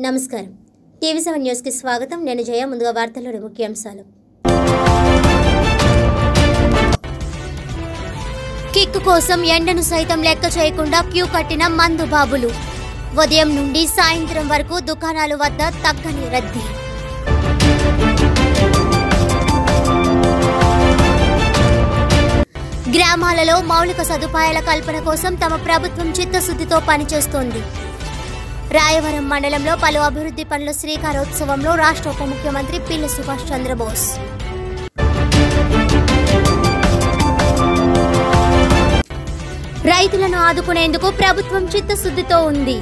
నమస్కారం. టీవీ7 న్యూస్ కి స్వాగతం. నేను జయ. ముందుగా వార్తల్లోని ముఖ్యాంశాలు. కిక్కు కోసం ఎండను సైతం లెక్క చేయకుండా క్యూ కట్టిన మందు బాబులు. ఉదయం నుండి సాయంత్రం వరకు దుకాణాల వద్ద తగ్గని రద్దీ. గ్రామాలలో మౌలిక సదుపాయాల కల్పన కోసం తమ ప్రభుత్వం చిత్తశుద్ధితో పనిచేస్తోంది. రాయవరం మండలంలో పలు అభివృద్ధి పనుల శ్రీకారోత్సవంలో రాష్ట్ర ఉప ముఖ్యమంత్రి పిల్లి సుభాష్ చంద్రబోస్. రైతులను ఆదుకునేందుకు ప్రభుత్వం చిత్తశుద్ధితో ఉంది.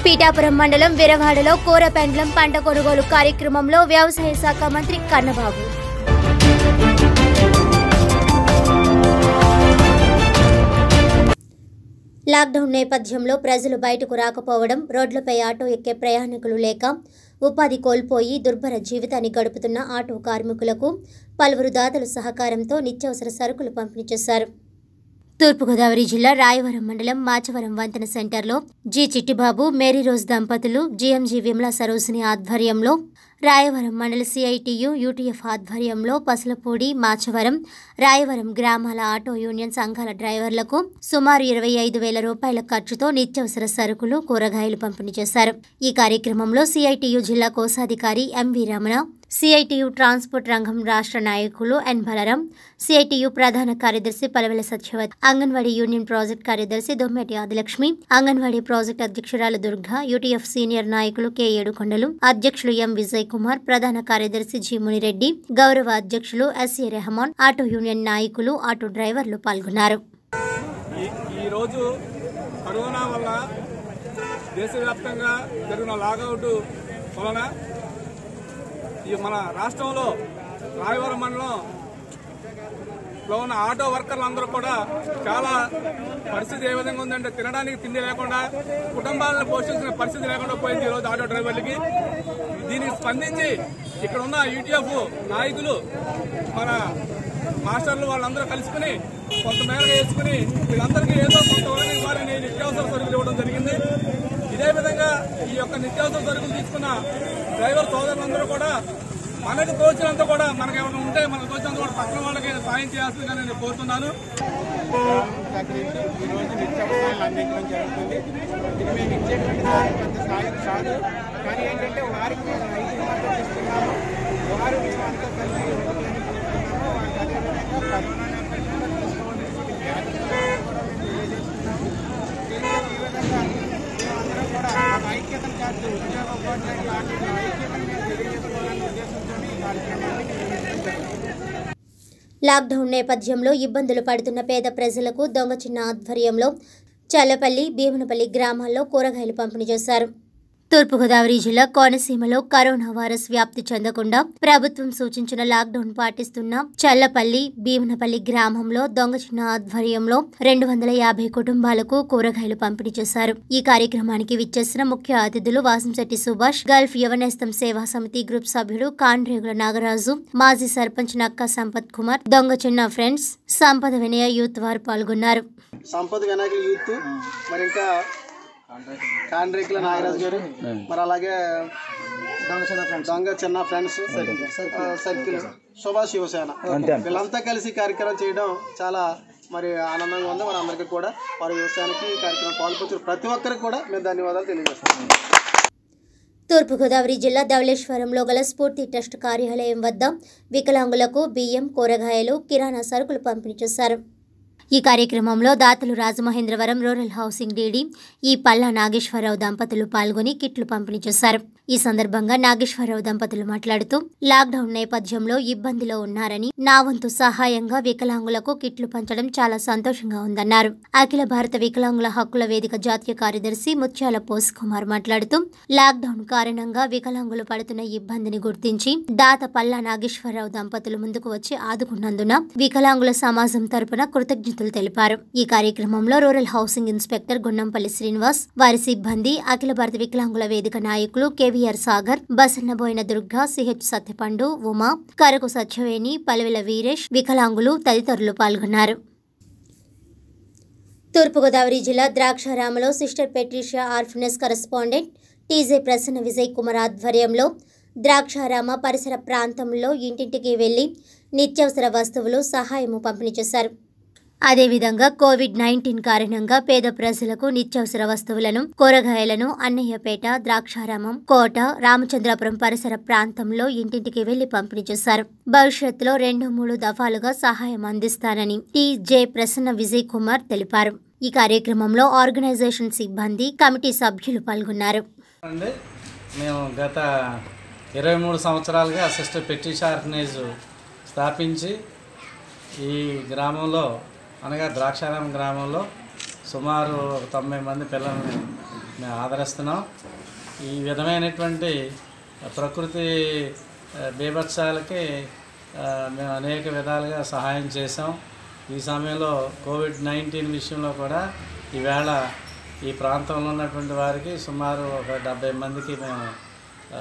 పీఠాపురం మండలం విరవాడలో కోరపెండ్లం పంట కొనుగోలు కార్యక్రమంలో వ్యవసాయ శాఖ మంత్రి కన్నబాబు. లాక్డౌన్ నేపథ్యంలో ప్రజలు బయటకు రాకపోవడం, రోడ్లపై ఆటో ఎక్కే ప్రయాణికులు లేక ఉపాధి కోల్పోయి దుర్భర జీవితాన్ని గడుపుతున్న ఆటో కార్మికులకు పలువురు దాతల సహకారంతో నిత్యావసర సరుకులు పంపిణీ చేశారు. తూర్పుగోదావరి జిల్లా రాయవరం మండలం మాచవరం వంతెన సెంటర్లో జి చిట్టిబాబు, మేరీ రోజ్ దంపతులు, జిఎంజి విమలా సరోజిని ఆధ్వర్యంలో, రాయవరం మండల సిఐటియు యూటీఎఫ్ ఆధ్వర్యంలో పసలపూడి, మాచవరం, రాయవరం గ్రామాల ఆటో యూనియన్ సంఘాల డ్రైవర్లకు సుమారు 25,000 రూపాయల ఖర్చుతో నిత్యావసర సరుకులు, కూరగాయలు పంపిణీ చేశారు. ఈ కార్యక్రమంలో సిఐటియు జిల్లా కోశాధికారి ఎంవి రమణ, సిఐటియు ట్రాన్స్పోర్ట్ రంగం రాష్ట్ర నాయకులు ఎన్ బలరాం, సిఐటియు ప్రధాన కార్యదర్శి పలవెల సత్యవతి, అంగన్వాడీ యూనియన్ ప్రాజెక్ట్ కార్యదర్శి దొమ్మేటి ఆదిలక్ష్మి, అంగన్వాడీ ప్రాజెక్ట్ అధ్యక్షురాలు దుర్గా, యూటీఎఫ్ సీనియర్ నాయకులు కె ఏడుకొండలు, అధ్యక్షులు ఎం విజయ్ కుమార్, ప్రధాన కార్యదర్శి జి మునిరెడ్డి, గౌరవ అధ్యక్షులు ఎస్ఏ రెహమాన్, ఆటో యూనియన్ నాయకులు, ఆటో డ్రైవర్లు పాల్గొన్నారు. ఈ రోజు కరోనా వల్ల దేశవ్యాప్తంగా జరిగిన లాగౌట్ వలన మన రాష్ట్రంలో రాయవరం మండలంలో ఉన్న ఆటో వర్కర్లందరూ కూడా చాలా పరిస్థితి ఏ విధంగా ఉందంటే తినడానికి తిండి లేకుండా, కుటుంబాలను పోషించిన పరిస్థితి లేకుండా పోయింది ఈరోజు ఆటో డ్రైవర్లకి. దీనికి స్పందించి ఇక్కడ ఉన్న యూటీఎఫ్ నాయకులు, మన మాస్టర్లు వాళ్ళందరూ కలుసుకుని కొంతమేరకు వేసుకుని వీళ్ళందరికీ ఏదో కొంతవరకు వారిని నిత్యావసర సరుకులు ఇవ్వడం జరిగింది. ఇదే విధంగా ఈ యొక్క నిత్యావసర సరుకులు తీసుకున్న డ్రైవర్ సోదరులందరూ కూడా మనకు తోచినంత కూడా, మనకు ఏమైనా ఉంటే మనకు తోచినంత కూడా పక్కన వాళ్ళకి సాయం చేయాల్సిందిగా నేను కోరుతున్నాను. ఈరోజు నిత్యావసరాలు అందించడం జరుగుతుంది. ఇది మేము ఇచ్చేటువంటి పెద్ద సాయం కాదు, కానీ ఏంటంటే వారికి మేము రైతులు మద్దతు ఇస్తున్నాము. వారు మేమంతా కలిసి తెలియజేస్తున్నాము. వారికి అదేవిధంగా కరోనా నేపథ్యంలో తీసుకోవాల్సినటువంటి జాగ్రత్తలు కూడా మేము తెలియజేస్తున్నాము. ఈ విధంగా మేమందరం కూడా ఒక ఐక్యతను కాదు, ఉద్యోగ ఉపాధ్యాయుల లాంటి ఐక్యతను మేము తెలియజేసుకోవాలనే ఉద్దేశంతో ఈ కార్యక్రమాన్ని నిర్వహించడం జరిగింది. లాక్డౌన్ నేపథ్యంలో ఇబ్బందులు పడుతున్న పేద ప్రజలకు దొంగ చిన్న ఆధ్వర్యంలో చల్లపల్లి, భీమనపల్లి గ్రామాల్లో కూరగాయలు పంపిణీ చేశారు. తూర్పుగోదావరి జిల్లా కోనసీమలో కరోనా వైరస్ వ్యాప్తి చెందకుండా ప్రభుత్వం సూచించిన లాక్డౌన్ పాటిస్తున్న చల్లపల్లి, భీమనపల్లి గ్రామంలో దొంగ చిన్న ఆధ్వర్యంలో 250 కుటుంబాలకు కూరగాయలు పంపిణీ చేశారు. ఈ కార్యక్రమానికి విచ్చేసిన ముఖ్య అతిథులు వాసంశెట్టి సుభాష్, గల్ఫ్ యువనేస్తం సేవా సమితి గ్రూప్ సభ్యుడు కాండ్రేగుల నాగరాజు, మాజీ సర్పంచ్ నక్కా సంపత్ కుమార్, దొంగ చిన్న ఫ్రెండ్స్, సంపద వినయ యూత్ వారు పాల్గొన్నారు. సంపద వినాయకుల యూత్, మరి ఇంకా కాండ్రేకుల నాగరాజు గారు, మరి అలాగే దొంగ చిన్న ఫ్రెండ్స్ సర్కిల్, సుభాష్ యువసేన, వీళ్ళంతా కలిసి కార్యక్రమం చేయడం చాలా మరి ఆనందంగా ఉంది. మన అందరికీ కూడా వారి వ్యవసాయానికి కార్యక్రమం పాల్పొచ్చిన ప్రతి ఒక్కరికి కూడా మేము ధన్యవాదాలు తెలియజేస్తున్నాం. తూర్పుగోదావరి జిల్లా ధవళేశ్వరంలో గల స్ఫూర్తి ట్రస్ట్ కార్యాలయం వద్ద వికలాంగులకు బియ్యం, కూరగాయలు, కిరాణా సరుకులు పంపిణీ చేశారు. ఈ కార్యక్రమంలో దాతలు రాజమహేంద్రవరం రూరల్ హౌసింగ్ డీడీ ఈ పల్లా నాగేశ్వరరావు దంపతులు పాల్గొని కిట్లు పంపిణీ చేశారు. ఈ సందర్భంగా నాగేశ్వరరావు దంపతులు మాట్లాడుతూ లాక్డౌన్ నేపథ్యంలో ఇబ్బందిలో ఉన్నారని, నా వంతు సహాయంగా వికలాంగులకు కిట్లు పంచడం చాలా సంతోషంగా ఉందన్నారు. అఖిల భారత వికలాంగుల హక్కుల వేదిక జాతీయ కార్యదర్శి ముత్యాల పోస్ కుమార్ మాట్లాడుతూ లాక్డౌన్ కారణంగా వికలాంగులు పడుతున్న ఇబ్బందిని గుర్తించి దాత పల్లా నాగేశ్వరరావు దంపతులు ముందుకు వచ్చి ఆదుకున్నందున వికలాంగుల సమాజం తరపున కృతజ్ఞతలు తెలిపారు. ఈ కార్యక్రమంలో rural housing inspector Gunnampalli Srinivas, వారి సిబ్బంది, అఖిల భారత వికలాంగుల వేదిక నాయకులు కేవీఆర్ సాగర్, బసన్నబోయిన దుర్గా, సిహెచ్ సత్యపండు, ఉమా, కరకు సత్యవేణి, పలవెల వీరేష్, వికలాంగులు తదితరులు పాల్గొన్నారు. తూర్పుగోదావరి జిల్లా ద్రాక్షారామలో sister Patricia orphans correspondent TJ Prasanna Vijay Kumar ఆధ్వర్యంలో ద్రాక్షారామ పరిసర ప్రాంతంలో ఇంటింటికి వెళ్లి నిత్యావసర వస్తువులు సహాయము పంపిణీ చేశారు. అదేవిధంగా కోవిడ్-19 కారణంగా పేద ప్రజలకు నిత్యావసర వస్తువులను, కూరగాయలను అన్నయ్యపేట, ద్రాక్షారామం, కోట, రామచంద్రాపురం పరిసర ప్రాంతంలో ఇంటింటికి వెళ్లి పంపిణీ చేశారు. భవిష్యత్తులో 2-3 దఫాలుగా సహాయం అందిస్తానని టీజే ప్రసన్న విజయ్ కుమార్ తెలిపారు. ఈ కార్యక్రమంలో ఆర్గనైజేషన్ సిబ్బంది, కమిటీ సభ్యులు పాల్గొన్నారు. మేము గత 23 సంవత్సరాలుగా సిస్టర్ పెట్రిషా ఆర్గనైజ్ స్థాపించి ఈ గ్రామంలో అనగా ద్రాక్షారామం గ్రామంలో సుమారు 90 మంది పిల్లల్ని మేము ఆదరిస్తున్నాం. ఈ విధమైనటువంటి ప్రకృతి బీభత్సాలకి మేము అనేక విధాలుగా సహాయం చేసాం. ఈ సమయంలో కోవిడ్-19 విషయంలో కూడా ఈవేళ ఈ ప్రాంతంలో ఉన్నటువంటి వారికి సుమారు ఒక 70 మందికి మేము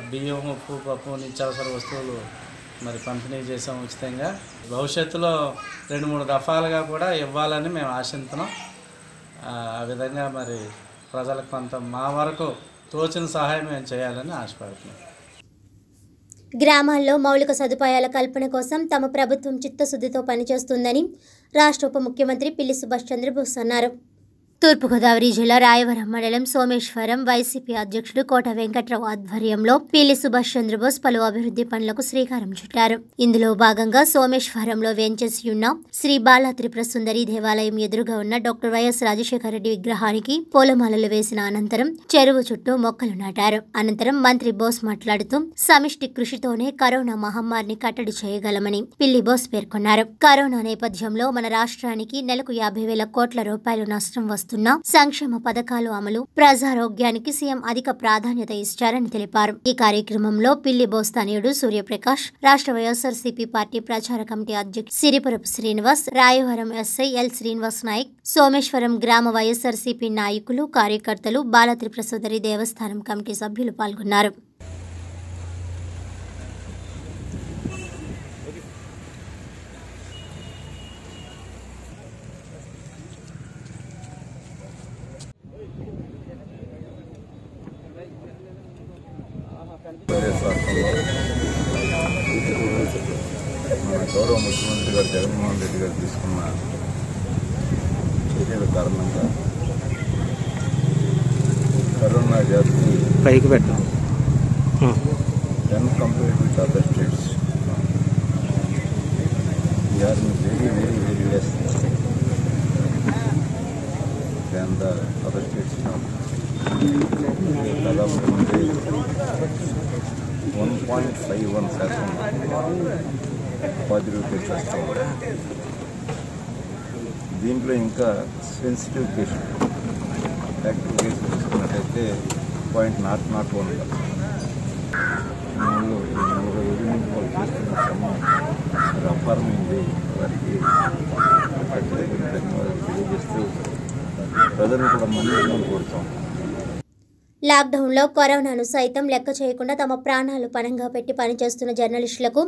బియ్యం, ఉప్పు, పప్పు, నిత్యావసర వస్తువులు మరి పంపిణీ చేసాం ఉచితంగా. భవిష్యత్తులో 2-3 దఫాలుగా కూడా ఇవ్వాలని మేము ఆశిస్తున్నాం. ఆ విధంగా మరి ప్రజలకు కొంత మా వరకు తోచిన సహాయం మేము చేయాలని ఆశపడుతున్నాం. గ్రామాల్లో మౌలిక సదుపాయాల కల్పన కోసం తమ ప్రభుత్వం చిత్తశుద్ధితో పనిచేస్తుందని రాష్ట్ర ఉప ముఖ్యమంత్రి పిల్లి సుభాష్ చంద్రబోస్ అన్నారు. తూర్పుగోదావరి జిల్లా రాయవరం మండలం సోమేశ్వరం వైసీపీ అధ్యక్షుడు కోట వెంకట్రావు ఆధ్వర్యంలో పిల్లి సుభాష్ చంద్రబోస్ పలు అభివృద్ధి పనులకు శ్రీకారం చుట్టారు. ఇందులో భాగంగా సోమేశ్వరంలో వేంచేసి ఉన్న శ్రీ బాలా త్రిపుర సుందరి దేవాలయం ఎదురుగా ఉన్న డాక్టర్ వైఎస్ రాజశేఖర రెడ్డి విగ్రహానికి పూలమాలలు వేసిన అనంతరం చెరువు చుట్టూ మొక్కలు నాటారు. అనంతరం మంత్రి బోస్ మాట్లాడుతూ సమిష్టి కృషితోనే కరోనా మహమ్మారిని కట్టడి చేయగలమని పిల్లి బోస్ పేర్కొన్నారు. కరోనా నేపథ్యంలో మన రాష్ట్రానికి నెలకు 50,000 కోట్ల రూపాయలు నష్టం వస్తుంది. సంక్షేమ పథకాలు అమలు, ప్రజారోగ్యానికి సీఎం అధిక ప్రాధాన్యత ఇచ్చారని తెలిపారు. ఈ కార్యక్రమంలో పిల్లి బోస్తానీయుడు సూర్యప్రకాష్, రాష్ట్ర వైఎస్ఆర్సీపీ పార్టీ ప్రచార కమిటీ అధ్యక్షుడు సిరిపురపు శ్రీనివాస్, రాయవరం ఎస్ఐ ఎల్ శ్రీనివాస్ నాయక్, సోమేశ్వరం గ్రామ వైఎస్ఆర్సీపీ నాయకులు, కార్యకర్తలు, బాలా త్రిపుర సుందరి దేవస్థానం కమిటీ సభ్యులు పాల్గొన్నారు. గౌరవ ముఖ్యమంత్రి గారు జగన్మోహన్ రెడ్డి గారు తీసుకున్న చర్యల కారణంగా కరోనా వ్యాప్తి పైకి పెట్టాం. Compared with other states we're very very very less than the other states. దాదాపు 1.51% పాజిటివ్ కేసులు వస్తాయి. దీంట్లో ఇంకా సెన్సిటివ్ కేసులు, యాక్టివ్ కేసులు తీసుకున్నట్టయితే 0.001%. వాళ్ళు చేస్తున్న శ్రమ అపారమైంది. వారికి ధన్యవాదాలు తెలియజేస్తూ ప్రజలను కూడా మళ్ళీ కోరుతాం. లాక్డౌన్లో కరోనాను సైతం లెక్క చేయకుండా తమ ప్రాణాలు పణంగా పెట్టి పనిచేస్తున్న జర్నలిస్టులకు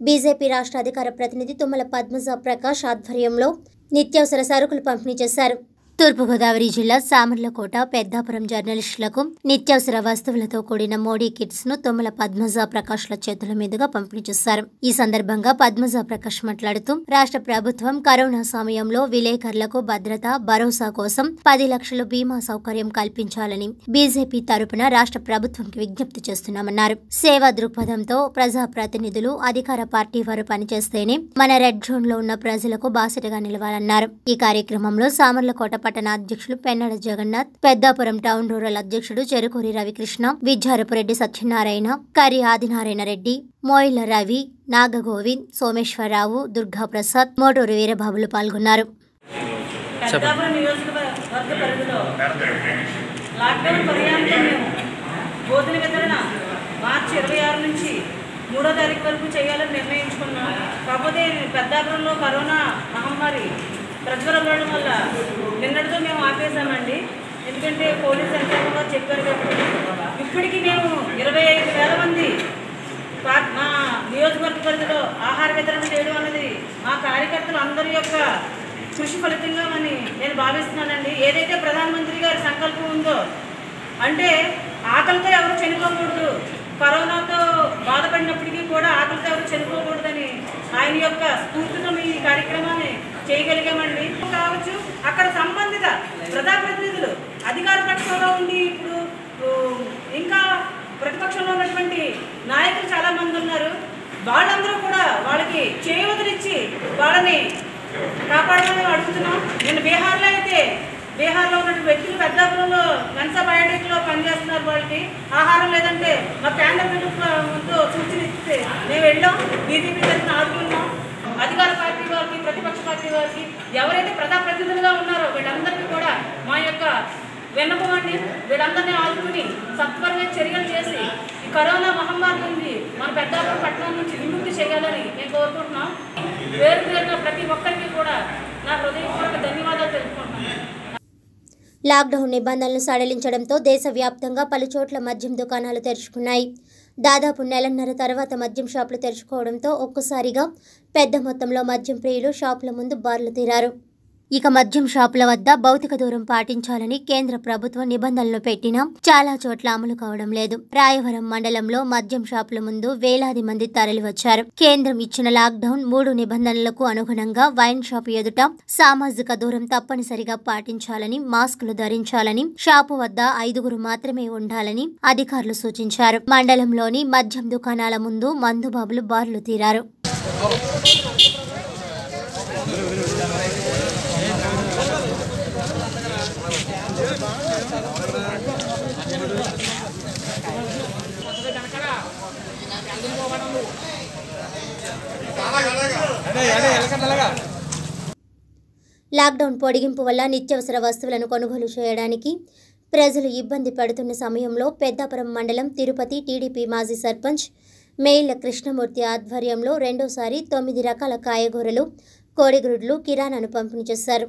బీజేపీ రాష్ట్ర అధికార ప్రతినిధి తుమ్మల పద్మజ ప్రకాష్ ఆధ్వర్యంలో నిత్యావసర సరుకులు పంపిణీ చేశారు. తూర్పుగోదావరి జిల్లా సామర్లకోట, పెద్దాపురం జర్నలిస్టులకు నిత్యావసర వస్తువులతో కూడిన మోడీ కిట్స్ ను తుమ్మల పద్మజ ప్రకాష్ల చేతుల మీదుగా పంపిణీ చేశారు. ఈ సందర్భంగా పద్మజ ప్రకాష్ మాట్లాడుతూ రాష్ట్ర ప్రభుత్వం కరోనా సమయంలో విలేకరులకు భద్రత, భరోసా కోసం 10 లక్షల బీమా సౌకర్యం కల్పించాలని బీజేపీ తరపున రాష్ట్ర ప్రభుత్వంకి విజ్ఞప్తి చేస్తున్నామన్నారు. సేవా దృక్పథంతో ప్రజాప్రతినిధులు, అధికార పార్టీ వారు పనిచేస్తేనే మన రెడ్ జోన్ లో ఉన్న ప్రజలకు బాసటగా నిలవాలన్నారు. ఈ కార్యక్రమంలో సామర్లకోట పట్టణ అధ్యక్షులు పెన్నడ జగన్నాథ్, పెద్దాపురం టౌన్ రూరల్ అధ్యక్షుడు చెరుకూరి రవికృష్ణ, విజ్జారపురెడ్డి సత్యనారాయణ, కరి ఆదినారాయణ రెడ్డి, మోయిల రవి, నాగగోవింద్, సోమేశ్వరరావు, దుర్గాప్రసాద్, మోటూరు వీరబాబులు పాల్గొన్నారు. మార్చి 26 నుంచి 3వ తారీఖు వరకు చేయాలని నిర్ణయించుకున్నాం. కాకపోతే పెద్దాపురంలో కరోనా మహమ్మారి ప్రజ్వరపడడం వల్ల నిన్నటితో మేము ఆపేసామండి. ఎందుకంటే పోలీస్ అధికారులు చెప్పారు కాబట్టి ఇప్పటికీ మేము 25,000 మంది మా నియోజకవర్గ పరిధిలో ఆహార వితరణ చేయడం అనేది మా కార్యకర్తలు అందరి యొక్క కృషి ఫలితంగా అని నేను భావిస్తున్నానండి. ఏదైతే ప్రధానమంత్రి గారి సంకల్పం ఉందో అంటే ఆకలితో ఎవరు చనిపోకూడదు, కరోనాతో బాధపడినప్పటికీ కూడా ఆకలితో ఎవరు చనిపోకూడదని ఆయన యొక్క స్ఫూర్తితో ఈ కార్యక్రమాన్ని చేయగలిగామండి. కావచ్చు అక్కడ సంబంధిత ప్రజాప్రతినిధులు అధికార పక్షంలో ఉండి ఇప్పుడు ఇంకా ప్రతిపక్షంలో ఉన్నటువంటి నాయకులు చాలామంది ఉన్నారు. వాళ్ళందరూ కూడా వాళ్ళకి చేయూతనిచ్చి వాళ్ళని కాపాడాలని అడుగుతున్నాం. నేను బీహార్లో అయితే బీహార్లో ఉన్న వ్యక్తులు పెద్దాపురంలో మెన్సా బయోటెక్లో పనిచేస్తున్నారు. వాళ్ళకి ఆహారం లేదంటే మా కేంద్ర ప్రభుత్వంతో సూచన ఇస్తే మేము వెళ్ళాం, బీజేపీ తరఫున ఆదుకున్నాం. అధికార పార్టీ వారికి, ప్రతిపక్ష పార్టీ వారికి, ఎవరైతే ప్రజాప్రతినిధులుగా ఉన్నారో వీళ్ళందరికీ కూడా మా యొక్క విన్నపమండి. వీళ్ళందరినీ ఆదుకుని సత్వరమైన చర్యలు చేసి ఈ కరోనా మహమ్మారి నుండి మన పెద్దాపురం పట్టణం నుంచి విముక్తి చేయాలని నేను కోరుకుంటున్నాం. పేరు పేరున ప్రతి ఒక్కరికి కూడా నా హృదయపూర్వక ధన్యవాదాలు తెలుపుకుంటున్నాను. లాక్డౌన్ నిబంధనలు సడలించడంతో దేశవ్యాప్తంగా పలుచోట్ల మద్యం దుకాణాలు తెరుచుకున్నాయి. దాదాపు నెలన్నర తర్వాత మద్యం షాపులు తెరుచుకోవడంతో ఒక్కసారిగా పెద్ద మొత్తంలో మద్యం ప్రియులు షాపుల ముందు బార్లు తీరారు. ఇక మద్యం షాపుల వద్ద భౌతిక దూరం పాటించాలని కేంద్ర ప్రభుత్వం నిబంధనలు పెట్టినా చాలా చోట్ల అమలు కావడం లేదు. రాయవరం మండలంలో మద్యం షాపుల ముందు వేలాది మంది తరలివచ్చారు. కేంద్రం ఇచ్చిన లాక్డౌన్ 3 నిబంధనలకు అనుగుణంగా వైన్ షాపు ఎదుట సామాజిక దూరం తప్పనిసరిగా పాటించాలని, మాస్కులు ధరించాలని, షాపు వద్ద 5 మాత్రమే ఉండాలని అధికారులు సూచించారు. మండలంలోని మద్యం దుకాణాల ముందు మందుబాబులు బార్లు తీరారు. లాక్డౌన్ పొడిగింపు వల్ల నిత్యావసర వస్తువులను కొనుగోలు చేయడానికి ప్రజలు ఇబ్బంది పడుతున్న సమయంలో పెద్దాపురం మండలం తిరుపతి టీడీపీ మాజీ సర్పంచ్ మేళ్ల కృష్ణమూర్తి ఆధ్వర్యంలో రెండోసారి 9 రకాల కాయగూరలు, కోడిగుడ్లు, కిరాణాను పంపిణీ చేశారు.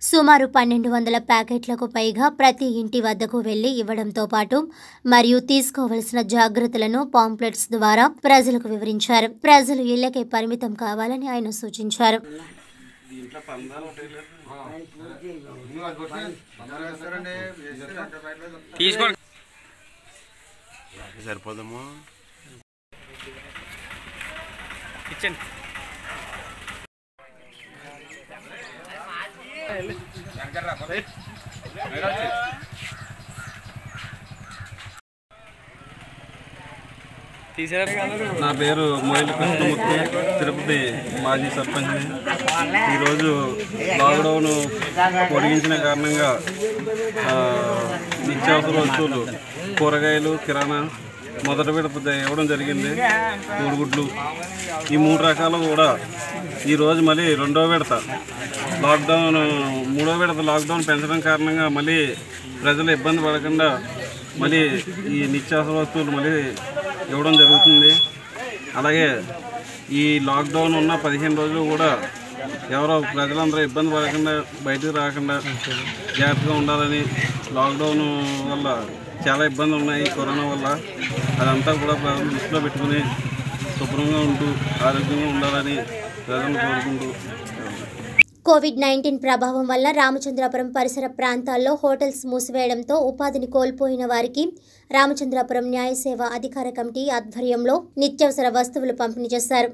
సుమారు 1200 ప్యాకెట్లకు పైగా ప్రతి ఇంటి వద్దకు వెళ్లి ఇవ్వడంతో పాటు మరియు తీసుకోవలసిన జాగ్రత్తలను పాంప్లెట్స్ ద్వారా ప్రజలకు వివరించారు. ప్రజలు ఇళ్లకే పరిమితం కావాలని ఆయన సూచించారు. నా పేరు మేళ్ల కృష్ణమూర్తి, తిరుపతి మాజీ సర్పంచ్ని. ఈరోజు లాక్డౌన్ పొడిగించిన కారణంగా నిత్యావసర వస్తువులు, కూరగాయలు, కిరాణా మొదటి విడత ఇవ్వడం జరిగింది. కోడిగుడ్లు ఈ 3 రకాలు కూడా ఈరోజు మళ్ళీ రెండో విడత లాక్డౌన్, మూడో విడత లాక్డౌన్ పెంచడం కారణంగా మళ్ళీ ప్రజలు ఇబ్బంది పడకుండా మళ్ళీ ఈ నిత్యావసర వస్తువులు మళ్ళీ ఇవ్వడం జరుగుతుంది. అలాగే ఈ లాక్డౌన్ ఉన్న 15 రోజులు కూడా ఎవరో ప్రజలందరూ ఇబ్బంది పడకుండా బయటకు రాకుండా జాగ్రత్తగా ఉండాలని, లాక్డౌన్ వల్ల చాలా ఇబ్బందులు ఉన్నాయి కరోనా వల్ల, అదంతా కూడా ప్రజలు దృష్టిలో పెట్టుకుని శుభ్రంగా ఉంటూ ఆరోగ్యంగా ఉండాలని ప్రజలను కోరుకుంటూ. కోవిడ్-19 ప్రభావం వల్ల రామచంద్రాపురం పరిసర ప్రాంతాల్లో హోటల్స్ మూసివేయడంతో ఉపాధిని కోల్పోయిన వారికి రామచంద్రాపురం న్యాయ సేవ అధికార కమిటీ ఆధ్వర్యంలో నిత్యావసర వస్తువులు పంపిణీ చేశారు.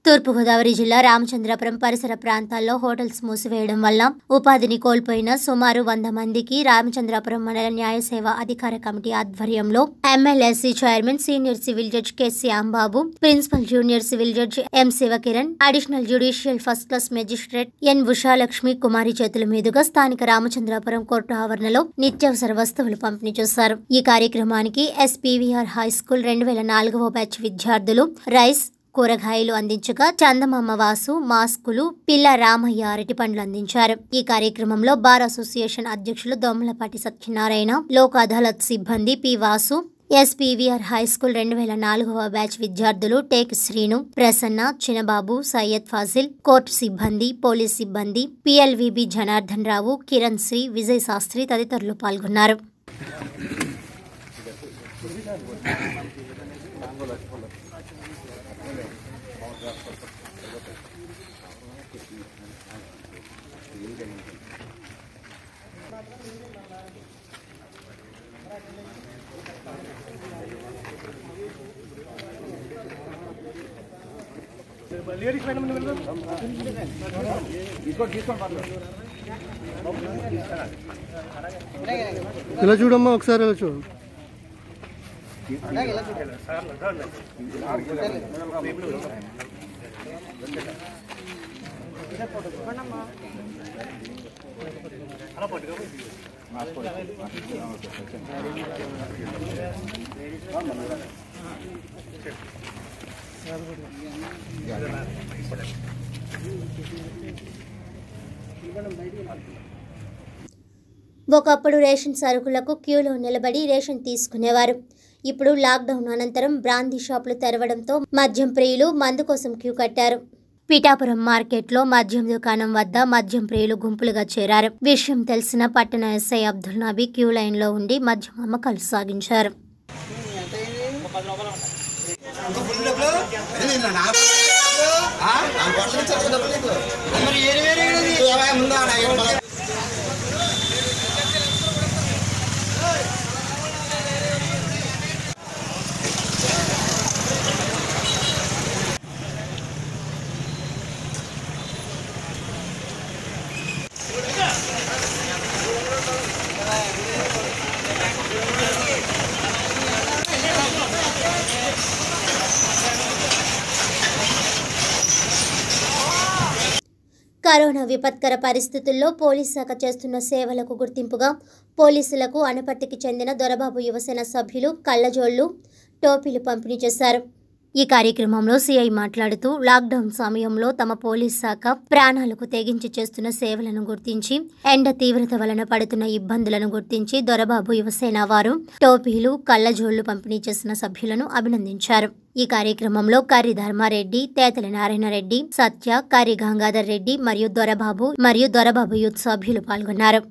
తూర్పుగోదావరి జిల్లా రామచంద్రాపురం పరిసర ప్రాంతాల్లో హోటల్స్ మూసివేయడం వల్ల ఉపాధిని కోల్పోయిన సుమారు 100 మందికి రామచంద్రాపురం మండల న్యాయ సేవ అధికార కమిటీ ఆధ్వర్యంలో MLSC chairman senior civil judge K Shyambabu, principal junior civil judge M Shivakiran, additional judicial first class magistrate N Ushalakshmi Kumari చేతుల మీదుగా స్థానిక రామచంద్రాపురం కోర్టు ఆవరణలో నిత్యావసర వస్తువులు పంపిణీ చేశారు. ఈ కార్యక్రమానికి ఎస్పీవీఆర్ హై స్కూల్ 2004వ బ్యాచ్ విద్యార్థులు రైస్, కూరగాయలు అందించగా చందమామ వాసు మాస్కులు, పిల్ల రామయ్య అరటిపండ్లు అందించారు. ఈ కార్యక్రమంలో బార్ అసోసియేషన్ అధ్యక్షులు దొమ్మలపాటి సత్యనారాయణ, లోక్ అదాలత్ సిబ్బంది P Vasu, SPVR high school 2004వ బ్యాచ్ విద్యార్థులు టేక్ శ్రీను, ప్రసన్న, చిన్నబాబు, సయ్యద్ ఫాజిల్, కోర్టు సిబ్బంది, పోలీస్ సిబ్బంది, పిఎల్విబి జనార్దన్ రావు, కిరణ్ శ్రీ, విజయ్ శాస్త్రి తదితరులు పాల్గొన్నారు. ఇలా చూడమ్మా ఒకసారి ఇలా చూడు. ఒకప్పుడు రేషన్ సరుకులకు క్యూలో నిలబడి రేషన్ తీసుకునేవారు. ఇప్పుడు లాక్డౌన్ అనంతరం బ్రాందీ షాపులు తెరవడంతో మద్యం ప్రియులు మందు కోసం క్యూ కట్టారు. పిఠాపురం మార్కెట్లో మద్యం దుకాణం వద్ద మద్యం ప్రియులు గుంపులుగా చేరారు. విషయం తెలిసిన పట్టణ ఎస్ఐ అబ్దుల్ నబీ క్యూ లైన్లో ఉండి మద్యం అమ్మకాలు సాగించారు. కరోనా విపత్కర పరిస్థితుల్లో పోలీస్ శాఖ చేస్తున్న సేవలకు గుర్తింపుగా పోలీసులకు అనపర్తికి చెందిన దొరబాబు యువసేన సభ్యులు కళ్లజోళ్లు, టోపీలు పంపిణీ చేశారు. ఈ కార్యక్రమంలో సిఐ మాట్లాడుతూ లాక్డౌన్ సమయంలో తమ పోలీస్ శాఖ ప్రాణాలకు తెగించి చేస్తున్న సేవలను గుర్తించి ఎండ తీవ్రత వలన పడుతున్న ఇబ్బందులను గుర్తించి దొరబాబు యువసేన వారు టోపీలు, కళ్లజోళ్లు పంపిణీ చేసిన సభ్యులను అభినందించారు. ఈ కార్యక్రమంలో కర్రి ధర్మారెడ్డి, తేతలి నారాయణరెడ్డి, సత్య, కర్రి గంగాధర్ రెడ్డి మరియు దొరబాబు యూత్ సభ్యులు పాల్గొన్నారు.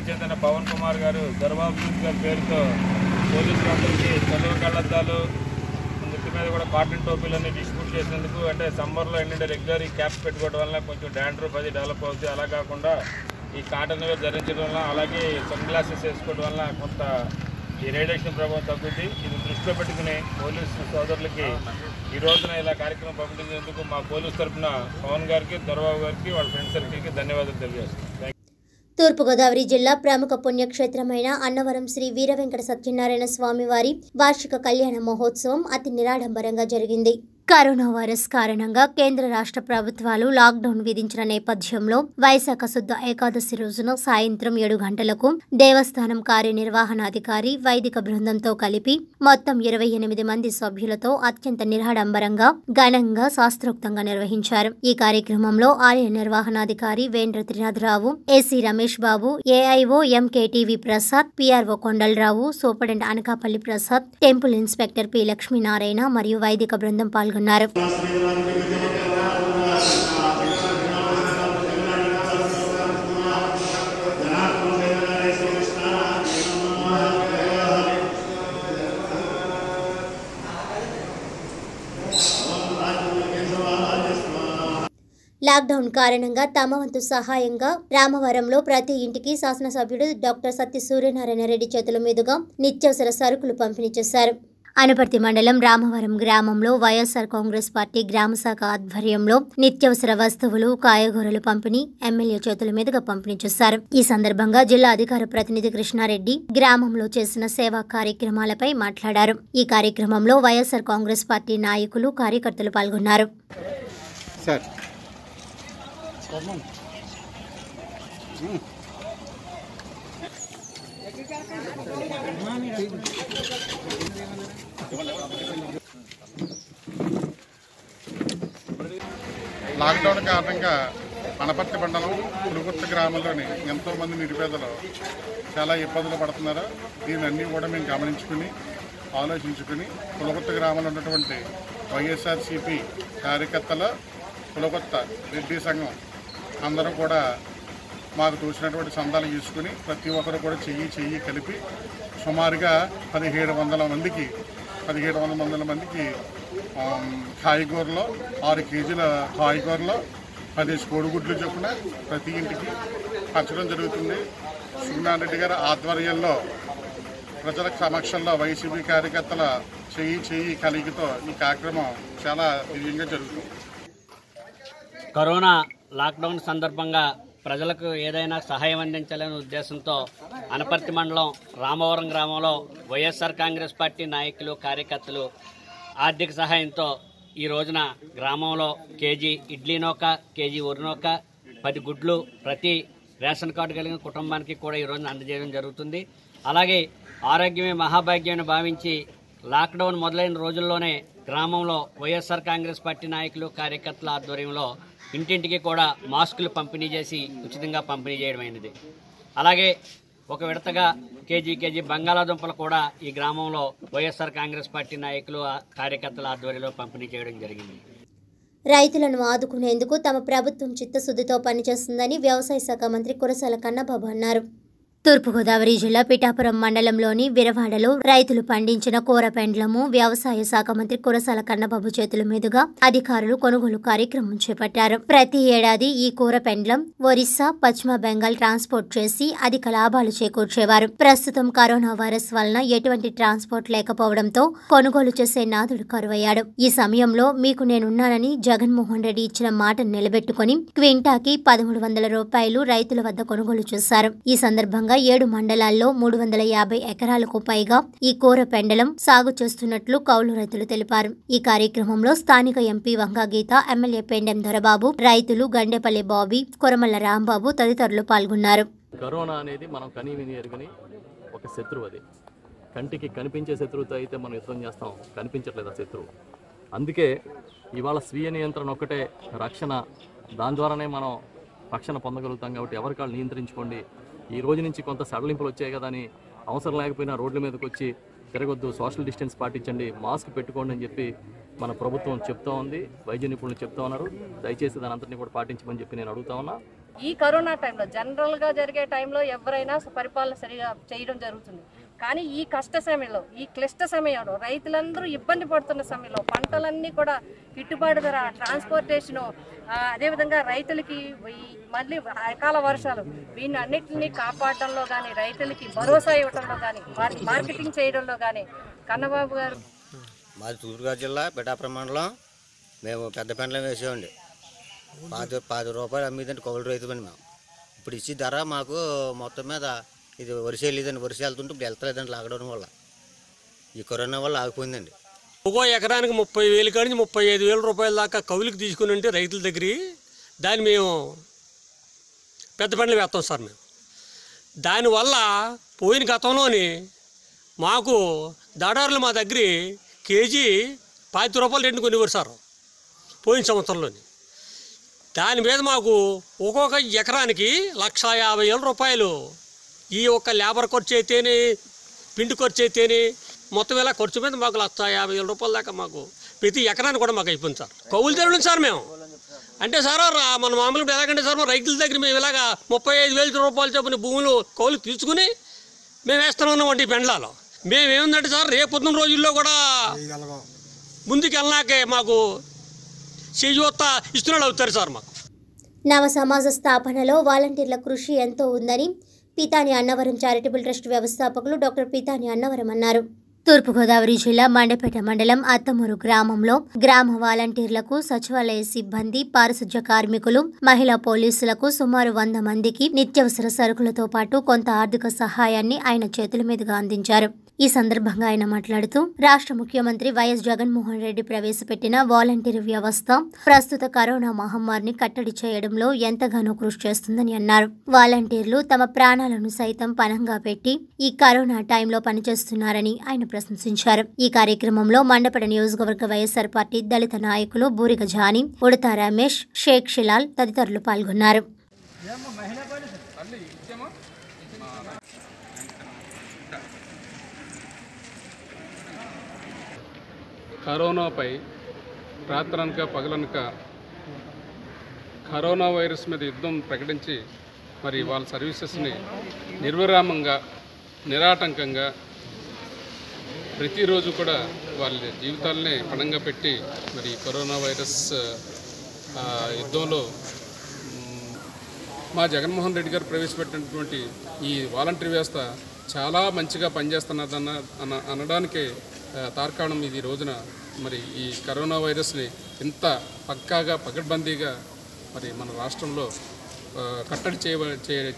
చెందిన పవన్ కుమార్ గారు దొరబాబు గారి పేరుతో పోలీసులందరికీ చలువ కళ్ళద్దాలు, నెత్తి మీద కూడా కాటన్ టోపీలన్నీ డిస్ట్రిబ్యూట్ చేసినందుకు, అంటే సమ్మర్లో ఏంటంటే రెగ్యులర్ ఈ క్యాప్స్ పెట్టుకోవడం వల్ల కొంచెం డాండ్రఫ్ అది డెవలప్ అవుతుంది. అలా కాకుండా ఈ కాటన్ ధరించడం వల్ల, అలాగే సన్ గ్లాసెస్ వేసుకోవడం వల్ల కొంత ఈ రేడియేషన్ ప్రభావం తగ్గుద్ది. ఇది దృష్టిలో పెట్టుకుని పోలీసు సోదరులకి ఈ రోజున ఇలా కార్యక్రమం పంపించేందుకు మా పోలీసు తరఫున పవన్ గారికి, దొరబాబు గారికి, వాళ్ళ ఫ్రెండ్ సర్కిల్కి ధన్యవాదాలు తెలియజేస్తాం. తూర్పుగోదావరి జిల్లా ప్రముఖ పుణ్యక్షేత్రమైన అన్నవరం శ్రీ వీర వెంకట సత్యనారాయణ స్వామి వారి వార్షిక కళ్యాణ మహోత్సవం అతి నిరాడంబరంగా జరిగింది. కరోనా వైరస్ కారణంగా కేంద్ర రాష్ట్ర ప్రభుత్వాలు లాక్డౌన్ విధించిన నేపథ్యంలో వైశాఖ శుద్ధ ఏకాదశి రోజున సాయంత్రం 7 గంటలకు దేవస్థానం కార్యనిర్వహణాధికారి వైదిక బృందంతో కలిపి మొత్తం 28 మంది సభ్యులతో అత్యంత నిరాడంబరంగా ఘనంగా శాస్త్రోక్తంగా నిర్వహించారు. ఈ కార్యక్రమంలో ఆలయ నిర్వహణాధికారి Vendra Trinatharao, AC Ramesh Babu, AIO MKTV Prasad, PRO Kondalarao, superintendent Anakapalli Prasad, temple inspector P Lakshminarayana మరియు వైదిక బృందం పాల్గొన్నారు. లాక్డౌన్ కారణంగా తమ వంతు సహాయంగా రామవరంలో ప్రతి ఇంటికి శాసనసభ్యుడు డాక్టర్ సత్య సూర్యనారాయణ రెడ్డి చేతుల మీదుగా నిత్యావసర సరుకులు పంపిణీ చేశారు. అనపర్తి మండలం రామవరం గ్రామంలో వైఎస్ఆర్ కాంగ్రెస్ పార్టీ గ్రామ శాఖ ఆధ్వర్యంలో నిత్యావసర వస్తువులు, కాయగూరలు పంపిణీ ఎమ్మెల్యే చేతుల మీదుగా పంపిణీ చేశారు. ఈ సందర్భంగా జిల్లా అధికార ప్రతినిధి కృష్ణారెడ్డి గ్రామంలో చేసిన సేవా కార్యక్రమాలపై మాట్లాడారు. ఈ కార్యక్రమంలో వైఎస్ఆర్ కాంగ్రెస్ పార్టీ నాయకులు, కార్యకర్తలు పాల్గొన్నారు. లాక్డౌన్ కారణంగా అనపర్తి మండలం పులుగుర్తి గ్రామంలోని ఎంతోమంది నిరుపేదలు చాలా ఇబ్బందులు పడుతున్నారు. దీన్ని అన్నీ కూడా మేము గమనించుకుని ఆలోచించుకుని పులుగుర్తి గ్రామంలో ఉన్నటువంటి వైఎస్ఆర్సీపీ కార్యకర్తలు పులుగుర్త రెడ్డి సంఘం అందరూ కూడా మాకు తోచినటువంటి సందాలు తీసుకుని ప్రతి ఒక్కరు కూడా చెయ్యి కలిపి సుమారుగా 1700 మందికి కాయగూరలో 6 కేజీల కాయగూరలో 10 కోడిగుడ్లు చొప్పున ప్రతి ఇంటికి పంచడం జరుగుతుంది. సుబ్రహ్మణ్య రెడ్డి గారి ఆధ్వర్యంలో ప్రజల సమక్షంలో వైసీపీ కార్యకర్తల చెయ్యి కలిగితో ఈ కార్యక్రమం చాలా దివ్యంగా జరుగుతుంది. కరోనా లాక్డౌన్ సందర్భంగా ప్రజలకు ఏదైనా సహాయం అందించాలనే ఉద్దేశంతో అనపర్తి మండలం రామవరం గ్రామంలో వైఎస్ఆర్ కాంగ్రెస్ పార్టీ నాయకులు కార్యకర్తలు ఆర్థిక సహాయంతో ఈ రోజున గ్రామంలో కేజీ ఇడ్లీ నూక, కేజీ వరి నూక, 10 గుడ్లు ప్రతి రేషన్ కార్డు కలిగిన కుటుంబానికి కూడా ఈ రోజున అందజేయడం జరుగుతుంది. అలాగే ఆరోగ్యమే మహాభాగ్యాన్ని భావించి లాక్డౌన్ మొదలైన రోజుల్లోనే గ్రామంలో వైఎస్ఆర్ కాంగ్రెస్ పార్టీ నాయకులు కార్యకర్తల ఆధ్వర్యంలో ఇంటింటికి కూడా మాస్కులు పంపిణీ చేసి ఉచితంగా పంపిణీ చేయడమైనది. అలాగే ఒక విడతగా కేజీ బంగాళాదుంపలు కూడా ఈ గ్రామంలో వైఎస్ఆర్ కాంగ్రెస్ పార్టీ నాయకులు కార్యకర్తల ఆధ్వర్యంలో పంపిణీ చేయడం జరిగింది. రైతులను ఆదుకునేందుకు తమ ప్రభుత్వం చిత్తశుద్ధితో పనిచేస్తుందని వ్యవసాయ శాఖ మంత్రి కురసాల కన్నబాబు అన్నారు. తూర్పుగోదావరి జిల్లా పిఠాపురం మండలంలోని విరవాడలో రైతులు పండించిన కూరపెండ్లము వ్యవసాయ శాఖ మంత్రి కురసాల కన్నబాబు చేతుల మీదుగా అధికారులు కొనుగోలు కార్యక్రమం చేపట్టారు. ప్రతి ఏడాది ఈ కూరపెండ్లం ఒరిస్సా, పశ్చిమ బెంగాల్ ట్రాన్స్పోర్ట్ చేసి అధిక లాభాలు చేకూర్చేవారు. ప్రస్తుతం కరోనా వైరస్ వలన ఎటువంటి ట్రాన్స్పోర్ట్ లేకపోవడంతో కొనుగోలు చేసే నాథుడు కరువయ్యాడు. ఈ సమయంలో మీకు నేనున్నానని జగన్మోహన్ రెడ్డి ఇచ్చిన మాటను నిలబెట్టుకుని క్వింటాకి 1300 రూపాయలు రైతుల వద్ద కొనుగోలు చేశారు. ఈ సందర్భంగా 7 మండలాల్లో 350 ఎకరాలకు పైగా ఈ కూరపెండలం సాగు చేస్తున్నట్లు కౌలు రైతులు తెలిపారు. ఈ కార్యక్రమంలో స్థానిక ఎంపీ వంగా గీత, ఎమ్మెల్యే పెండెం దొరబాబు, రైతులు గండేపల్లి బాబీ, కొరమల్ల రాంబాబు తదితరులు పాల్గొన్నారు. కరోనా అనేది మనం కనీవిని ఎరుగని ఒక శత్రువు. అది కంటికి కనిపించే శత్రువుతో అయితే మనం యుద్ధం చేస్తాం, కనిపించట్లేదు ఆ శత్రువు. అందుకే ఇవాళ స్వీయ నియంత్రణ ఒక్కటే రక్షణ. దాని ద్వారానే మనం రక్షణ పొందగలుగుతాం. కాబట్టి ఎవరికాళ్ళు నియంత్రించుకోండి. ఈ రోజు నుంచి కొంత సడలింపులు వచ్చాయి కదా అని అవసరం లేకపోయినా రోడ్ల మీదకి వచ్చి తిరగొద్దు, సోషల్ డిస్టెన్స్ పాటించండి, మాస్క్ పెట్టుకోండి అని చెప్పి మన ప్రభుత్వం చెప్తా ఉంది. వైద్య నిపుణులు చెప్తా ఉన్నారు. దయచేసి దాని అంతటిని కూడా పాటించమని చెప్పి నేను అడుగుతా ఉన్నా. ఈ కరోనా టైంలో జనరల్గా జరిగే టైంలో ఎవరైనా పరిపాలన సరిగా చేయడం జరుగుతుంది. కానీ ఈ కష్ట సమయంలో, ఈ క్లిష్ట సమయంలో రైతులందరూ ఇబ్బంది పడుతున్న సమయంలో పంటలన్నీ కూడా గిట్టుబాటు ధర, ట్రాన్స్పోర్టేషను, అదేవిధంగా రైతులకి మళ్ళీ అకాల వర్షాలు, వీటిని అన్నింటినీ కాపాడడంలో కానీ, రైతులకి భరోసా ఇవ్వడంలో కానీ, మార్కెటింగ్ చేయడంలో కానీ కన్నబాబు గారు. మాది తూర్పుగోదావరి జిల్లా పిఠాపురం మండలం. మేము పెద్ద పెండలం వేసేవండి. 10 రూపాయలు అమ్మిదండి కౌలు రైతులండి మేము. ఇప్పుడు ఇచ్చి ధర మాకు మొత్తం మీద ఇది వరుస వెళ్ళేదండి. వరుస వెళ్తుంటే ఇప్పుడు వెళ్తలేదండి లాక్డౌన్ వల్ల. ఈ కరోనా వల్ల ఆగిపోయిందండి. ఒక్కో ఎకరానికి 30,000 కాడి నుంచి 35,000 రూపాయల దాకా కౌలుకి తీసుకుని ఉంటే రైతుల దగ్గర దాన్ని మేము పెద్ద పండ్లు వేస్తాం సార్. మేము దానివల్ల పోయిన గతంలోని మాకు దాడారులు మా దగ్గర కేజీ 50 రూపాయలు రేటుని కొనివ్వరు సార్ పోయిన సంవత్సరంలోని. దాని మీద మాకు ఒక్కొక్క ఎకరానికి 1,50,000 రూపాయలు ఈ ఒక్క లేబర్ ఖర్చు అయితేనే, పిండి ఖర్చు అయితేనే, మొత్తం ఇలా ఖర్చు మీద మాకు 1,50,000 రూపాయల దాకా మాకు ప్రతి ఎకరానికి కూడా మాకు అయిపోయింది సార్. కౌలు తెరడం సార్ మేము అంటే సార్ మన మామూలుగా ఎలాగంటే సార్ రైతుల దగ్గర మేము ఇలాగా 35,000 రూపాయలు చొప్పున భూములు కౌలు తీసుకుని మేము వేస్తున్నామండి ఈ పెండ్లాలో. మేమేముందంటే సార్ రేపొద్దున రోజుల్లో కూడా ముందుకు వెళ్ళాకే మాకు చేయూత ఇస్తున్నాడు అవుతారు సార్. మాకు నవ సమాజ స్థాపనలో వాలంటీర్ల కృషి ఎంతో ఉందని పితాని అన్నవరం చారిటబుల్ ట్రస్ట్ వ్యవస్థాపకులు డాక్టర్ పితాని అన్నవరం అన్నారు. తూర్పుగోదావరి జిల్లా మండపేట మండలం అత్తమూరు గ్రామంలో గ్రామ వాలంటీర్లకు, సచివాలయ సిబ్బంది, పారిశుధ్య కార్మికులు, మహిళా పోలీసులకు సుమారు 100 మందికి నిత్యావసర సరుకులతో పాటు కొంత ఆర్థిక సహాయాన్ని ఆయన చేతుల మీదుగా అందించారు. ఈ సందర్భంగా ఆయన మాట్లాడుతూ రాష్ట్ర ముఖ్యమంత్రి వైఎస్ జగన్మోహన్ రెడ్డి ప్రవేశపెట్టిన వాలంటీర్ వ్యవస్థ ప్రస్తుత కరోనా మహమ్మారిని కట్టడి చేయడంలో ఎంతగానో కృషి చేస్తుందని అన్నారు. వాలంటీర్లు తమ ప్రాణాలను సైతం పణంగా పెట్టి ఈ కరోనా టైంలో పనిచేస్తున్నారని ఆయన ప్రశంసించారు. ఈ కార్యక్రమంలో మండపేట నియోజకవర్గ వైఎస్ఆర్ పార్టీ దళిత నాయకులు బూరిగ జానీ, ఉడతా రమేష్, షేక్ షిలాల్ తదితరులు పాల్గొన్నారు. కరోనాపై రాత్రనక పగలనక కరోనా వైరస్ మీద యుద్ధం ప్రకటించి మరి వాళ్ళ సర్వీసెస్ని నిర్విరామంగా నిరాటంకంగా ప్రతిరోజు కూడా వాళ్ళ జీవితాలనే పణంగా పెట్టి మరి కరోనా వైరస్ యుద్ధంలో మా జగన్మోహన్ రెడ్డి గారు ప్రవేశపెట్టినటువంటి ఈ వాలంటరీ వ్యవస్థ చాలా మంచిగా పనిచేస్తున్నదన్న అనడానికే తార్కాణం ఇది రోజున మరి ఈ కరోనా వైరస్ని ఇంత పక్కాగా పకడ్బందీగా మరి మన రాష్ట్రంలో కట్టడి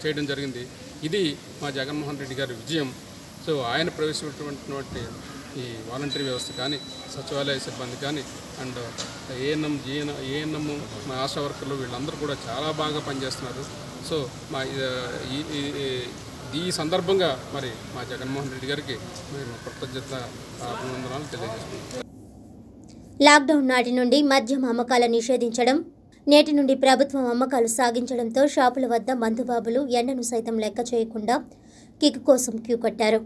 చేయడం జరిగింది. ఇది మా జగన్మోహన్ రెడ్డి గారి విజయం. సో ఆయన ప్రవేశపెట్టినటువంటి ఈ వాలంటరీ వ్యవస్థ కానీ, సచివాలయ సిబ్బంది కానీ, అండ్ ఏఎన్ఎం మా ఆశా వర్కర్లు వీళ్ళందరూ కూడా చాలా బాగా పనిచేస్తున్నారు. సో మా ఈ సందర్భంగా మరి మా జగన్మోహన్ రెడ్డి గారికి మేము కృతజ్ఞత అభినందనలు తెలియజేస్తున్నాం. లాక్డౌన్ నాటి నుండి మద్యం అమ్మకాల నిషేధించడం, నేటి నుండి ప్రభుత్వం అమ్మకాలు సాగించడంతో షాపుల వద్ద మందుబాబులు ఎండను సైతం లెక్క చేయకుండా కిక్కు కోసం క్యూ కట్టారు.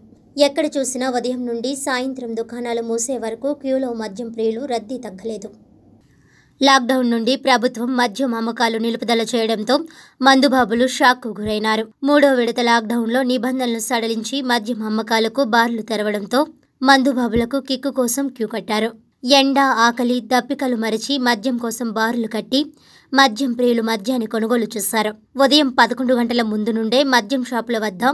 ఎక్కడ చూసినా ఉదయం నుండి సాయంత్రం దుకాణాలు మూసే వరకు క్యూలో మద్యం ప్రియులు రద్దీ తగ్గలేదు. లాక్డౌన్ నుండి ప్రభుత్వం మద్యం అమ్మకాలు నిలుపుదల చేయడంతో మందుబాబులు షాక్కు గురైనారు. 3వ విడత లాక్డౌన్లో నిబంధనలు సడలించి మద్యం అమ్మకాలకు బార్లు తెరవడంతో మందుబాబులకు కిక్కు కోసం క్యూ కట్టారు. ఎండ, ఆకలి, దప్పికలు మరిచి మద్యం కోసం బారులు కట్టి మద్యం ప్రియులు మద్యాన్ని కొనుగోలు చేశారు. ఉదయం 11 గంటల ముందు నుండే మద్యం షాపుల వద్ద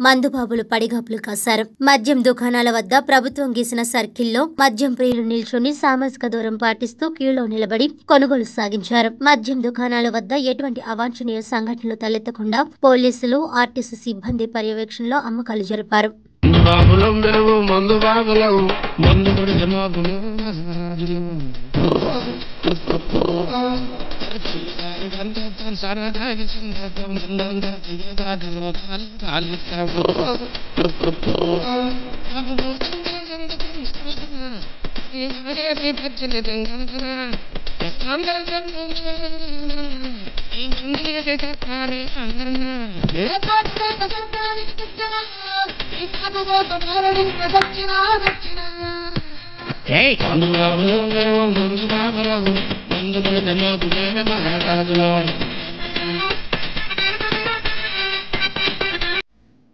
మందుబాబులు పడిగాపులు కాశారు. మద్యం దుకాణాల వద్ద ప్రభుత్వం గీసిన సర్కిల్లో మద్యం ప్రియులు నిల్చొని సామాజిక దూరం పాటిస్తూ క్యూలో నిలబడి కొనుగోలు సాగించారు. మద్యం దుకాణాల వద్ద ఎటువంటి అవాంఛనీయ సంఘటనలు తలెత్తకుండా పోలీసులు, ఆర్టీసీ సిబ్బంది పర్యవేక్షణలో అమ్మకాలు జరిపారు.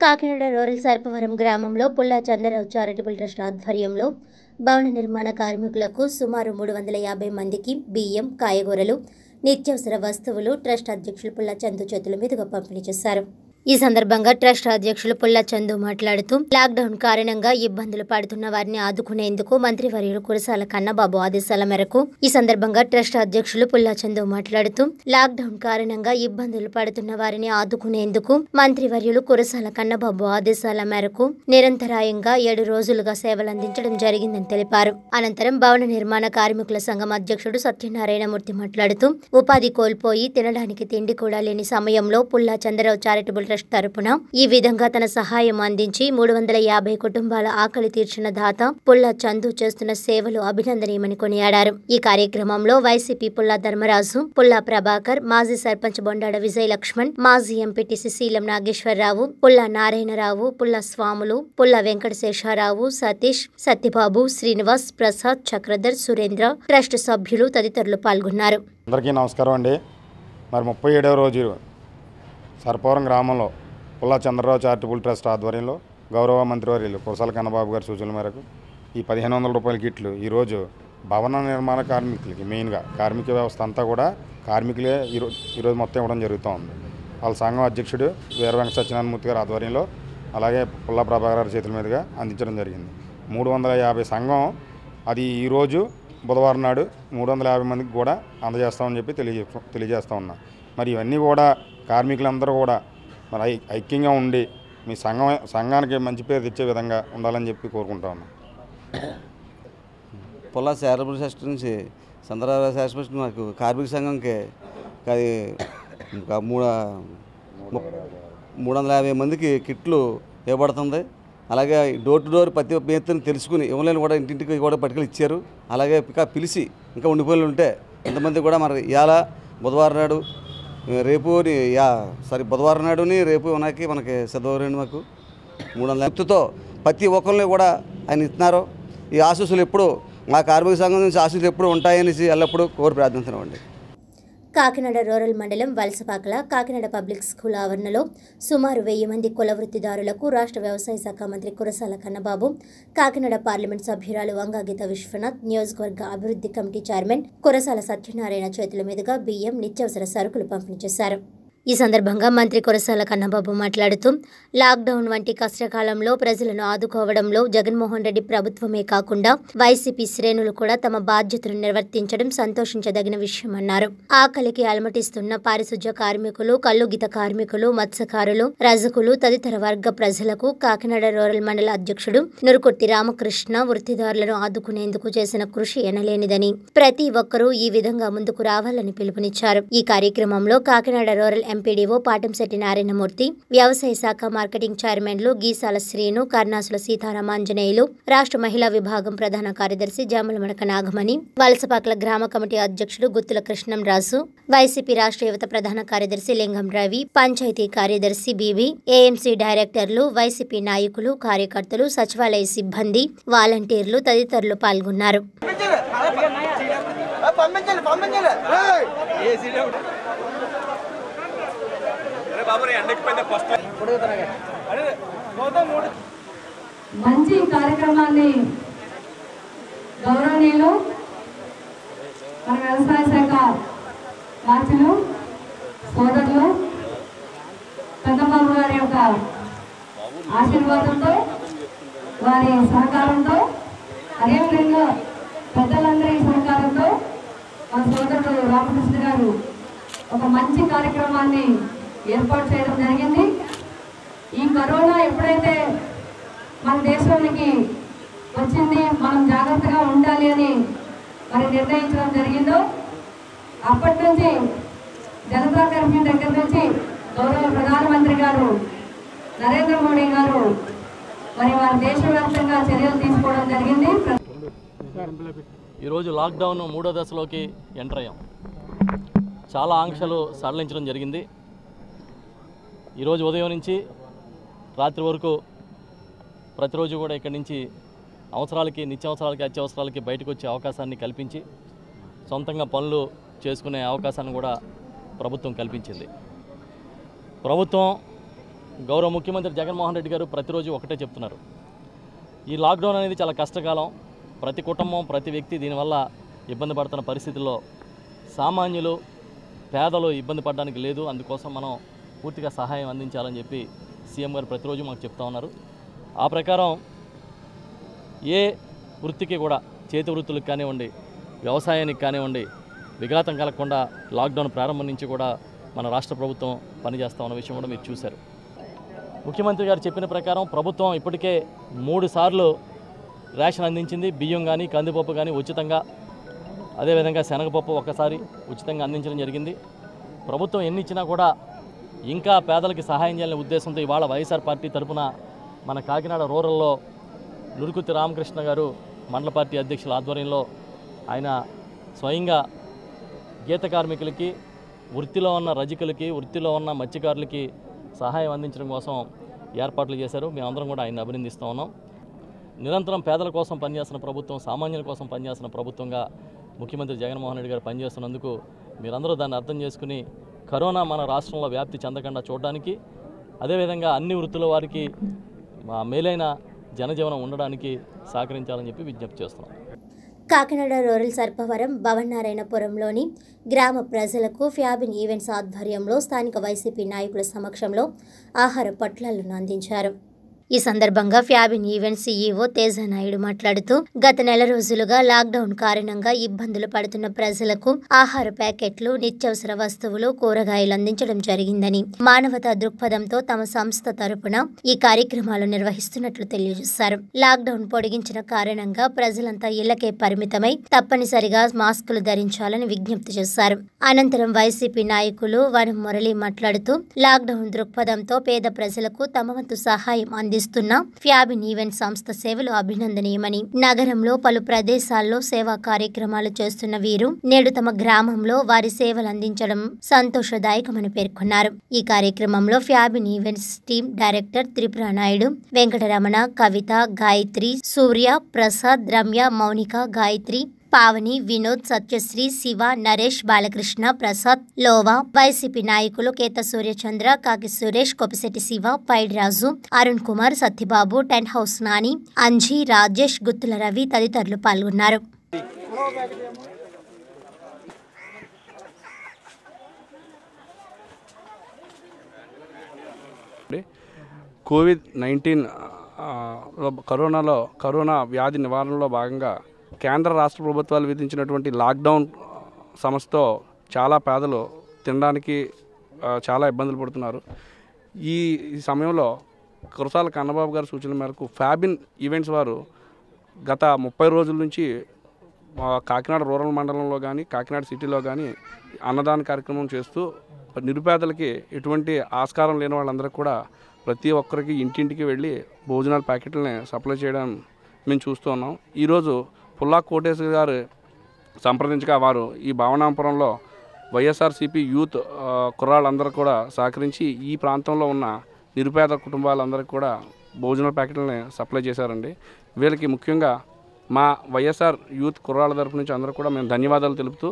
కాకినాడ రూరల్ సర్పవరం గ్రామంలో పుల్లా చంద్రరావు చారిటబుల్ ట్రస్ట్ ఆధ్వర్యంలో భవన నిర్మాణ కార్మికులకు సుమారు 350 మందికి బియ్యం, కాయగూరలు, నిత్యావసర వస్తువులు ట్రస్ట్ అధ్యక్షులు పుల్లా చందు చేతుల మీదుగా పంపిణీ చేశారు. ఈ సందర్భంగా ట్రస్ట్ అధ్యక్షులు పుల్లా చందు మాట్లాడుతూ లాక్డౌన్ కారణంగా ఇబ్బందులు పడుతున్న వారిని ఆదుకునేందుకు మంత్రివర్యులు కురసాల కన్నబాబు ఆదేశాల మేరకు ఈ సందర్భంగా ట్రస్ట్ అధ్యక్షులు పుల్లా చందు మాట్లాడుతూ లాక్డౌన్ కారణంగా ఇబ్బందులు పడుతున్న వారిని ఆదుకునేందుకు మంత్రివర్యులు కురసాల కన్నబాబు ఆదేశాల మేరకు నిరంతరాయంగా 7 రోజులుగా సేవలందించడం జరిగిందని తెలిపారు. అనంతరం భవన నిర్మాణ కార్మికుల సంఘం అధ్యక్షుడు సత్యనారాయణమూర్తి మాట్లాడుతూ ఉపాధి కోల్పోయి తినడానికి తిండి కూడా లేని సమయంలో పుల్లా చంద్రరావు చారిటబుల్ ట్రస్ట్ తరపున ఈ విధంగా తన సహాయం అందించి 350 కుటుంబాల ఆకలి తీర్చిన దాత పుల్లా చందు చేస్తున్న సేవలు అభినందనీయమని కొనియాడారు. ఈ కార్యక్రమంలో వైసీపీ పుల్లా ధర్మరాజు, పుల్లా ప్రభాకర్, మాజీ సర్పంచ్ బొండాడ విజయ లక్ష్మణ్, మాజీ ఎంపీటీసీ శీలం నాగేశ్వరరావు, పుల్లా నారాయణరావు, పుల్లా స్వాములు, పుల్లా వెంకటశేషారావు, సతీష్, సత్యబాబు, శ్రీనివాస్, ప్రసాద్, చక్రధర్, సురేంద్ర, ట్రస్ట్ సభ్యులు తదితరులు పాల్గొన్నారు. అందరికీ నమస్కారం అండి. మరి 37వ రోజు సర్పవరం గ్రామంలో పుల్లా చంద్రరావు చారిటబుల్ ట్రస్ట్ ఆధ్వర్యంలో గౌరవ మంత్రివర్యులు కురసాల కన్నబాబు గారి సూచనల మేరకు ఈ 1500 రూపాయల కిట్లు ఈరోజు భవన నిర్మాణ కార్మికులకి, మెయిన్గా కార్మిక వ్యవస్థ అంతా కూడా కార్మికులే ఈరోజు మొత్తం ఇవ్వడం జరుగుతూ ఉంది. వాళ్ళ సంఘం అధ్యక్షుడు వీర వెంకట సత్యనారాయణమూర్తి గారి ఆధ్వర్యంలో, అలాగే పుల్లా ప్రభాకర్ గారి చేతుల మీదుగా అందించడం జరిగింది. 350 సంఘం అది ఈరోజు బుధవారం నాడు 350 మందికి కూడా అందజేస్తామని చెప్పి తెలియజేస్తూ ఉన్నా. మరి ఇవన్నీ కూడా కార్మికులందరూ కూడా మరి ఐక్యంగా ఉండి మీ సంఘానికి మంచి పేరు తెచ్చే విధంగా ఉండాలని చెప్పి కోరుకుంటా ఉన్నాం. పొలా శారపుర శాస్త్రి నుంచి చంద్రరావు శాస్త్రి మాకు కార్మిక సంఘంకి అది 350 మందికి కిట్లు ఇవ్వబడుతుంది. అలాగే డోర్ టు డోర్ ప్రతి వ్యక్తిని తెలుసుకుని ఇవ్వలేని కూడా ఇంటింటికి కూడా పట్టుకెళ్ళి ఇచ్చారు. అలాగే ఇంకా పిలిచి ఇంకా ఉండిపోయి ఉంటే ఎంతమంది కూడా మరి ఇవాళ బుధవారం నాడు రేపు బుధవారం నాడుని రేపు ఉన్నాకి మనకి సిద్ధవరండి మాకు 300 ఎత్తుతో ప్రతి ఒక్కరిని కూడా ఆయన ఇస్తున్నారు. ఈ ఆశీస్సులు ఎప్పుడు మా కార్మిక సంఘం నుంచి ఆశీస్సులు ఎప్పుడు ఉంటాయనేసి ఎల్లప్పుడూ కోరి ప్రార్థిస్తున్నామండి. కాకినాడ రూరల్ మండలం వలసపాకల కాకినాడ పబ్లిక్ స్కూల్ ఆవరణలో సుమారు 1000 మంది కుల వృత్తిదారులకు రాష్ట్ర వ్యవసాయ శాఖ మంత్రి కురసాల కన్నబాబు, కాకినాడ పార్లమెంట్ సభ్యురాలు వంగాగీత విశ్వనాథ్, నియోజకవర్గ అభివృద్ధి కమిటీ చైర్మన్ కురసాల సత్యనారాయణ చేతుల మీదుగా బియ్యం, నిత్యావసర సరుకులు పంపిణీ చేశారు. ఈ సందర్భంగా మంత్రి కురసాల కన్నబాబు మాట్లాడుతూ లాక్డౌన్ వంటి కష్టకాలంలో ప్రజలను ఆదుకోవడంలో జగన్మోహన్ రెడ్డి ప్రభుత్వమే కాకుండా వైసీపీ శ్రేణులు కూడా తమ బాధ్యతను నిర్వర్తించడం సంతోషించదగిన విషయమన్నారు. ఆకలికి అలమటిస్తున్న పారిశుధ్య కార్మికులు, కల్లుగీత కార్మికులు, మత్స్యకారులు, రజకులు తదితర వర్గ ప్రజలకు కాకినాడ రూరల్ మండల అధ్యక్షుడు నురుకుర్తి రామకృష్ణ వృత్తిదారులను ఆదుకునేందుకు చేసిన కృషి ఎనలేనిదని, ప్రతి ఒక్కరూ ఈ విధంగా ముందుకు రావాలని పిలుపునిచ్చారు. ఈ కార్యక్రమంలో కాకినాడ రూరల్ ఎంపీడీఓ పాటంశెట్టి నారాయణమూర్తి, వ్యవసాయ శాఖ మార్కెటింగ్ చైర్మన్లు గీసాల శ్రీను, కర్ణాసుల సీతారామాంజనేయులు, రాష్ట్ర మహిళా విభాగం ప్రధాన కార్యదర్శి జామలమడక నాగమణి, వలసపాకల గ్రామ కమిటీ అధ్యక్షుడు గుత్తుల కృష్ణంరాజు, వైసీపీ రాష్ట్ర యువత ప్రధాన కార్యదర్శి లింగం రవి, పంచాయతీ కార్యదర్శి బీబీ, ఏఎంసీ డైరెక్టర్లు, వైసీపీ నాయకులు, కార్యకర్తలు, సచివాలయ సిబ్బంది, వాలంటీర్లు తదితరులు పాల్గొన్నారు. మంచి కార్యక్రమాన్ని గౌరవనీయులు మన వ్యవసాయ శాఖ మంత్రులు సోదరులు కన్నబాబు గారి యొక్క ఆశీర్వాదంతో, వారి సహకారంతో, అదేవిధంగా పెద్దలందరి సహకారంతో మన సోదరుడు రామకృష్ణ గారు ఒక మంచి కార్యక్రమాన్ని ఏర్పాటు చేయడం జరిగింది. ఈ కరోనా ఎప్పుడైతే మన దేశంలోనికి వచ్చింది, మనం జాగ్రత్తగా ఉండాలి అని మరి నిర్ణయించడం జరిగిందో అప్పటి నుంచి జనతా కర్ఫ్యూ దగ్గర నుంచి గౌరవ ప్రధానమంత్రి గారు నరేంద్ర మోడీ గారు మరి వారి దేశవ్యాప్తంగా చర్యలు తీసుకోవడం జరిగింది. ఈరోజు లాక్డౌన్ 3వ దశలోకి ఎంటర్ అయ్యాం. చాలా ఆంక్షలు సడలించడం జరిగింది. ఈరోజు ఉదయం నుంచి రాత్రి వరకు ప్రతిరోజు కూడా ఇక్కడి నుంచి అవసరాలకి, నిత్యావసరాలకి, అత్యవసరాలకి బయటకు వచ్చే అవకాశాన్ని కల్పించి సొంతంగా పనులు చేసుకునే అవకాశాన్ని కూడా ప్రభుత్వం కల్పించింది. ప్రభుత్వం గౌరవ ముఖ్యమంత్రి జగన్మోహన్ రెడ్డి గారు ప్రతిరోజు ఒకటే చెప్తున్నారు, ఈ లాక్డౌన్ అనేది చాలా కష్టకాలం, ప్రతి కుటుంబం, ప్రతి వ్యక్తి దీనివల్ల ఇబ్బంది పడుతున్న పరిస్థితుల్లో సామాన్యులు, పేదలు ఇబ్బంది పడడానికి లేదు, అందుకోసం మనం పూర్తిగా సహాయం అందించాలని చెప్పి సీఎం గారు ప్రతిరోజు మాకు చెప్తా ఉన్నారు. ఆ ప్రకారం ఏ వృత్తికి కూడా, చేతి వృత్తులకు కానివ్వండి, వ్యవసాయానికి కానివ్వండి, విఘాతం కలగకుండా లాక్డౌన్ ప్రారంభం నుంచి కూడా మన రాష్ట్ర ప్రభుత్వం పనిచేస్తూ ఉన్న విషయం కూడా మీరు చూశారు. ముఖ్యమంత్రి గారు చెప్పిన ప్రకారం ప్రభుత్వం ఇప్పటికే 3 సార్లు రేషన్ అందించింది. బియ్యం కానీ, కందిపప్పు కానీ ఉచితంగా, అదేవిధంగా శనగపప్పు ఒక్కసారి ఉచితంగా అందించడం జరిగింది. ప్రభుత్వం ఎన్ని ఇచ్చినా కూడా ఇంకా పేదలకి సహాయం చేయాలనే ఉద్దేశంతో ఇవాళ వైఎస్ఆర్ పార్టీ తరఫున మన కాకినాడ రూరల్లో నురుకుర్తి రామకృష్ణ గారు మండల పార్టీ అధ్యక్షుల ఆధ్వర్యంలో ఆయన స్వయంగా గీత కార్మికులకి, వృత్తిలో ఉన్న రజకులకి, వృత్తిలో ఉన్న మత్స్యకారులకి సహాయం అందించడం కోసం ఏర్పాట్లు చేశారు. మేమందరం కూడా ఆయన అభినందిస్తూ ఉన్నాం. నిరంతరం పేదల కోసం పనిచేస్తున్న ప్రభుత్వం, సామాన్యుల కోసం పనిచేస్తున్న ప్రభుత్వంగా ముఖ్యమంత్రి జగన్మోహన్ రెడ్డి గారు పనిచేస్తున్నందుకు మీరందరూ దాన్ని అర్థం చేసుకుని కరోనా మన రాష్ట్రంలో వ్యాప్తి చెందకుండా చూడడానికి, అదేవిధంగా అన్ని వృత్తుల వారికి మేలైన జనజీవనం ఉండడానికి సహకరించాలని చెప్పి విజ్ఞప్తి చేస్తున్నాం. కాకినాడ రూరల్ సర్పవరం భవనారాయణపురంలోని గ్రామ ప్రజలకు ఫ్యాబిన్ ఈవెంట్స్ ఆధ్వర్యంలో స్థానిక వైసీపీ నాయకుల సమక్షంలో ఆహార పొట్లాలను అందించారు. ఈ సందర్భంగా ఫ్యాబిన్ ఈవెంట్ సీఈఓ తేజనాయుడు మాట్లాడుతూ గత నెల రోజులుగా లాక్డౌన్ కారణంగా ఇబ్బందులు పడుతున్న ప్రజలకు ఆహార ప్యాకెట్లు, నిత్యావసర వస్తువులు, కూరగాయలు అందించడం జరిగిందని, మానవతా దృక్పథంతో తమ సంస్థ తరపున ఈ కార్యక్రమాలు నిర్వహిస్తున్నట్లు తెలియజేశారు. లాక్డౌన్ పొడిగించిన కారణంగా ప్రజలంతా ఇళ్లకే పరిమితమై తప్పనిసరిగా మాస్కులు ధరించాలని విజ్ఞప్తి చేశారు. అనంతరం వైసీపీ నాయకులు వనం మురళి మాట్లాడుతూ లాక్డౌన్ దృక్పథంతో పేద ప్రజలకు తమ వంతు సహాయం అందిస్తున్న ఫ్యాబిన్ ఈవెంట్ సంస్థ సేవలు అభినందనీయమని, నగరంలో పలు ప్రదేశాల్లో సేవా కార్యక్రమాలు చేస్తున్న వీరు నేడు తమ గ్రామంలో వారి సేవలు అందించడం సంతోషదాయకమని పేర్కొన్నారు. ఈ కార్యక్రమంలో Fabin events team director Tripura Naidu, Venkataramana, Kavitha, Gayathri, Surya, Prasad, Ramya, Mounika, Gayathri, Pavani, Vinod, Satyasri, Shiva, Naresh, Balakrishna, Prasad, Lova, YCP నాయకులు కేత సూర్యచంద్ర, కాకి సురేష్, కొపిశెట్టి శివ, పైడి రాజు, అరుణ్ కుమార్, సత్యబాబు, టెంట్ హౌస్ నాని, అంజీ, రాజేష్, గుత్తుల రవి తదితరులు పాల్గొన్నారు. కోవిడ్-19 కరోనా వ్యాధి నివారణలో భాగంగా కేంద్ర రాష్ట్ర ప్రభుత్వాలు విధించినటువంటి లాక్డౌన్ సమస్యతో చాలా పేదలు తినడానికి చాలా ఇబ్బందులు పడుతున్నారు. ఈ సమయంలో కురసాల కన్నబాబు గారి సూచన మేరకు ఫ్యాబిన్ ఈవెంట్స్ వారు గత 30 రోజుల నుంచి కాకినాడ రూరల్ మండలంలో కానీ కాకినాడ సిటీలో కానీ అన్నదాన కార్యక్రమం చేస్తూ నిరుపేదలకి ఎటువంటి ఆస్కారం లేని వాళ్ళందరికీ కూడా ప్రతి ఒక్కరికి ఇంటింటికి వెళ్ళి భోజనాల ప్యాకెట్లని సప్లై చేయడం మేము చూస్తూ ఉన్నాం. ఈరోజు పుల్లా కోటేశ్వర గారు సంప్రదించగా వారు ఈ భావనాపురంలో వైఎస్ఆర్సీపీ యూత్ కుర్రాళ్ళందరూ కూడా సహకరించి ఈ ప్రాంతంలో ఉన్న నిరుపేద కుటుంబాలందరికీ కూడా భోజనాల ప్యాకెట్లని సప్లై చేశారండి. వీళ్ళకి ముఖ్యంగా మా వైఎస్ఆర్ యూత్ కుర్రాళ్ళ తరపు నుంచి అందరూ కూడా మేము ధన్యవాదాలు తెలుపుతూ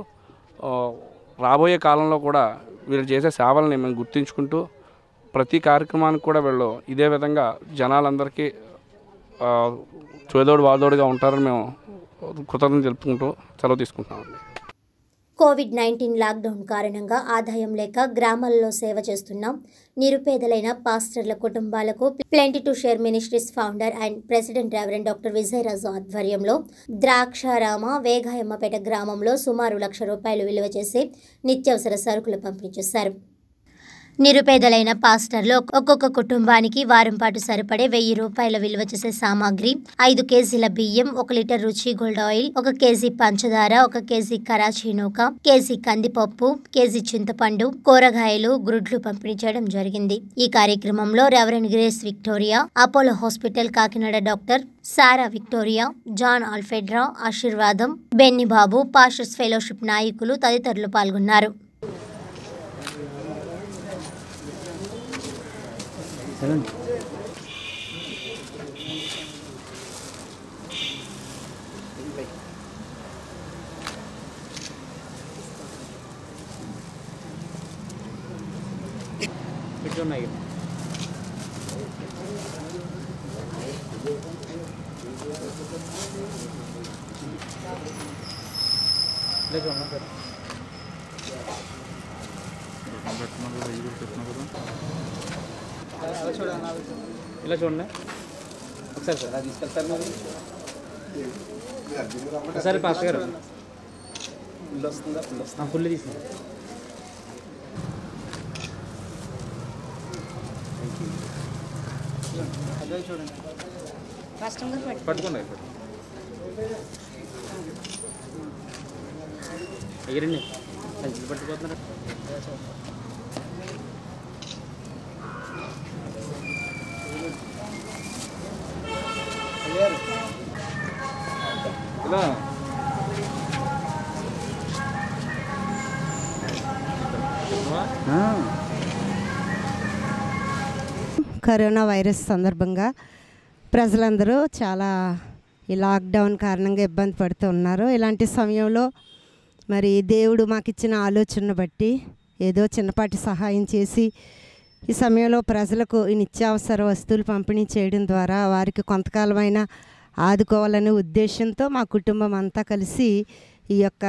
రాబోయే కాలంలో కూడా వీళ్ళు చేసే సేవలని మేము గుర్తించుకుంటూ ప్రతి కార్యక్రమానికి కూడా వీళ్ళు ఇదే విధంగా జనాలందరికీ చేదోడు వాదోడుగా ఉంటారని మేము కృతజ్ఞతలు తెలుపుకుంటూ సెలవు తీసుకుంటున్నామండి. కోవిడ్-19 లాక్డౌన్ కారణంగా ఆదాయం లేక గ్రామాల్లో సేవ చేస్తున్న నిరుపేదలైన పాస్టర్ల కుటుంబాలకు plenty to share ministries founder and president reverend doctor Vijayaraju ఆధ్వర్యంలో ద్రాక్షారామ వేగాయమ్మపేట గ్రామంలో సుమారు ₹1,00,000 విలువ చేసే నిత్యావసర సరుకులు పంపిణీ చేశారు. నిరుపేదలైన పాస్టర్లు ఒక్కొక్క కుటుంబానికి వారం పాటు సరిపడే ₹1,000 విలువ చేసే సామాగ్రి, 5 కేజీల బియ్యం, 1 లీటర్ రుచి గోల్డ్ ఆయిల్, 1 కేజీ పంచదార, 1 కేజీ కరాచీ నూక, కేజీ కందిపప్పు, కేజీ చింతపండు, కూరగాయలు, గుడ్లు పంపిణీ చేయడం జరిగింది. ఈ కార్యక్రమంలో reverend Grace Victoria, Apollo hospital Kakinada doctor Sara Victoria, John Alfedra, Ashirvadam, Bennibabu, pastors fellowship నాయకులు తదితరులు పాల్గొన్నారు. ఇలా చూడండి ఒకసారి సార్ అది తీసుకెళ్తారు మరి ఒకసారి పాస్టర్ గారు ఫుల్ వస్తుందా ఫుల్ తీసుకుంది అదే చూడండి పట్టుకోండి ఎగిరండి సంచులు పట్టుకుపోతున్నారు. కరోనా వైరస్ సందర్భంగా ప్రజలందరూ చాలా ఈ లాక్డౌన్ కారణంగా ఇబ్బంది పడుతూ ఉన్నారు. ఇలాంటి సమయంలో మరి దేవుడు మాకు ఇచ్చిన ఆలోచనను బట్టి ఏదో చిన్నపాటి సహాయం చేసి ఈ సమయంలో ప్రజలకు ఈ నిత్యావసర వస్తువులు పంపిణీ చేయడం ద్వారా వారికి కొంతకాలమైన ఆదుకోవాలనే ఉద్దేశంతో మా కుటుంబం అంతా కలిసి ఈ యొక్క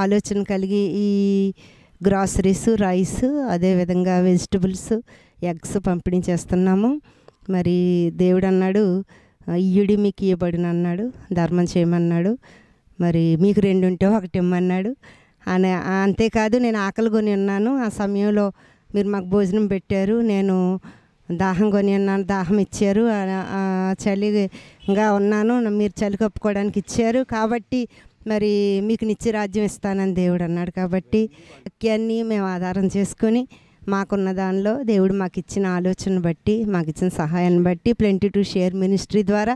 ఆలోచన కలిగి ఈ గ్రాసరీస్, రైస్, అదేవిధంగా వెజిటబుల్స్, ఎగ్స్ పంపిణీ చేస్తున్నాము. మరి దేవుడు అన్నాడు, ఇయ్యుడి మీకు ఇయ్యబడిన అన్నాడు, ధర్మం చేయమన్నాడు. మరి మీకు 2 ఉంటే 1 ఇమ్మన్నాడు. అంతేకాదు, నేను ఆకలి కొని ఉన్నాను, ఆ సమయంలో మీరు మాకు భోజనం పెట్టారు. నేను దాహం కొని ఉన్నాను, దాహం ఇచ్చారు. చలిగా ఉన్నాను, మీరు చలి కప్పుకోవడానికి ఇచ్చారు. కాబట్టి మరి మీకు నిత్య రాజ్యం ఇస్తానని దేవుడు అన్నాడు. కాబట్టి వాక్యాన్ని మేము ఆధారం చేసుకొని మాకున్న దానిలో దేవుడు మాకు ఇచ్చిన ఆలోచన బట్టి, మాకు ఇచ్చిన సహాయాన్ని బట్టి ప్లెంటీ టు షేర్ మినిస్ట్రీ ద్వారా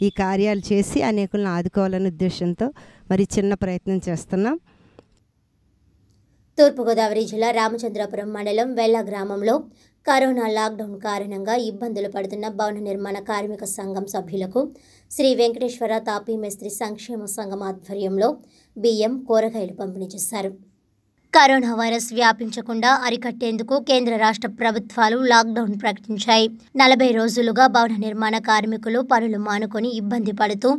ఈ కార్యాలు చేసి అనేకులను ఆదుకోవాలనే ఉద్దేశంతో మరి చిన్న ప్రయత్నం చేస్తున్నాం. తూర్పుగోదావరి జిల్లా రామచంద్రపురం మండలం వెల్ల గ్రామంలో కరోనా లాక్డౌన్ కారణంగా ఇబ్బందులు పడుతున్న భవన నిర్మాణ కార్మిక సంఘం సభ్యులకు శ్రీ వెంకటేశ్వర తాపీ మేస్త్రి సంక్షేమ సంఘం ఆధ్వర్యంలో బియ్యం, కూరగాయలు పంపిణీ చేశారు. కరోనా వైరస్ వ్యాపించకుండా అరికట్టేందుకు కేంద్ర రాష్ట్ర ప్రభుత్వాలు లాక్డౌన్ ప్రకటించాయి. 40 రోజులుగా భవన నిర్మాణ కార్మికులు పనులు మానుకొని ఇబ్బంది పడుతూ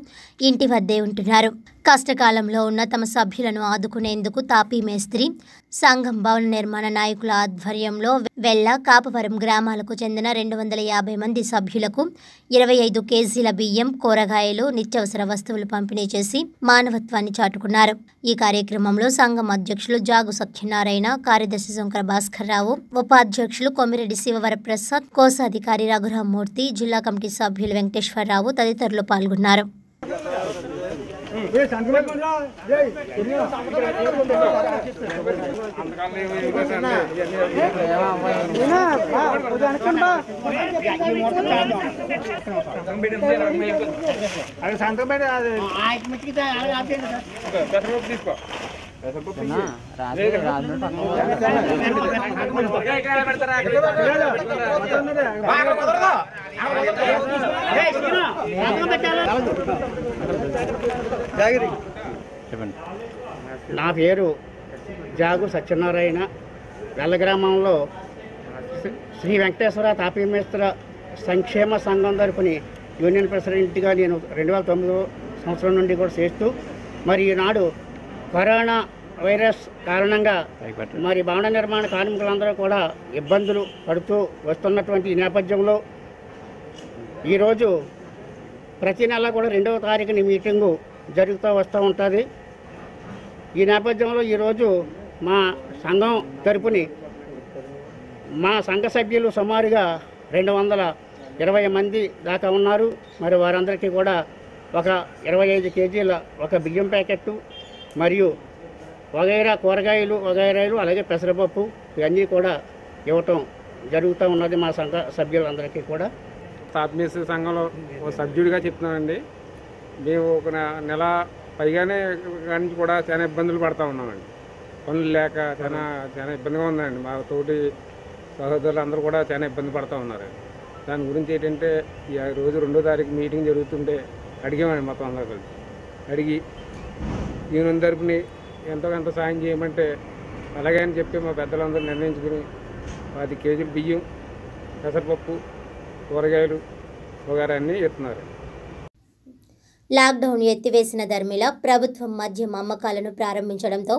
ఇంటి వద్దే ఉంటున్నారు. కష్టకాలంలో ఉన్న తమ సభ్యులను ఆదుకునేందుకు తాపీ మేస్త్రి సంఘం భవన నిర్మాణ నాయకుల ఆధ్వర్యంలో వెల్ల, కాపవరం గ్రామాలకు చెందిన 250 మంది సభ్యులకు 25 కేజీల బియ్యం, కూరగాయలు, నిత్యావసర వస్తువులు పంపిణీ చేసి మానవత్వాన్ని చాటుకున్నారు. ఈ కార్యక్రమంలో సంఘం అధ్యక్షులు జాగు సత్యనారాయణ, కార్యదర్శి శంకర భాస్కర్ రావు, ఉపాధ్యక్షులు కొమిరెడ్డి శివవరప్రసాద్, కోశాధికారి రఘురామ్మూర్తి, జిల్లా కమిటీ సభ్యులు వెంకటేశ్వరరావు తదితరులు పాల్గొన్నారు. నా పేరు జాగు సత్యనారాయణ. వెల్ల గ్రామంలో శ్రీ వెంకటేశ్వర తాపీ మేస్త్రి సంక్షేమ సంఘం తరపుని యూనియన్ ప్రెసిడెంట్గా నేను 2009 సంవత్సరం నుండి కూడా చేస్తూ, మరి ఈనాడు కరోనా వైరస్ కారణంగా మరి భవన నిర్మాణ కార్మికులందరూ కూడా ఇబ్బందులు పడుతూ వస్తున్నటువంటి ఈ నేపథ్యంలో ఈరోజు ప్రతి నెల కూడా 2వ తారీఖుని మీటింగు జరుగుతూ వస్తూ ఉంటుంది. ఈ నేపథ్యంలో ఈరోజు మా సంఘం తరపుని మా సంఘ సభ్యులు సుమారుగా 220 మంది దాకా ఉన్నారు. మరి వారందరికీ కూడా ఒక 25 కేజీల ఒక బియ్యం ప్యాకెట్టు మరియు కూరగాయలు అలాగే పెసరపప్పు ఇవన్నీ కూడా ఇవ్వటం జరుగుతూ ఉన్నది మా సంఘ సభ్యులందరికీ కూడా. తాపీ మేస్త్రి సంఘంలో ఒక సభ్యుడిగా చెప్తున్నానండి. మేము ఒక నెల పైగానే నుంచి కూడా చాలా ఇబ్బందులు పడుతూ ఉన్నామండి. పనులు లేక చాలా ఇబ్బందిగా ఉందండి. మా తోటి సహోదరులు అందరూ కూడా చాలా ఇబ్బంది పడుతూ ఉన్నారు. దాని గురించి ఏంటంటే ఈ రోజు 2వ తారీఖు మీటింగ్ జరుగుతుంటే అడిగామండి మొత్తం అందరూ కలిసి. అడిగి యూనియన్ తరపుని ఎంతో కొంత సాయం చేయమంటే అలాగే అని చెప్పి మా పెద్దలందరూ నిర్ణయించుకుని 10 కేజీలు బియ్యం, పెసరపప్పు, కూరగాయలు వగైరా అన్నీ ఇస్తున్నారు. లాక్డౌన్ ఎత్తివేసిన ధర్మిల ప్రభుత్వం మద్యం అమ్మకాలను ప్రారంభించడంతో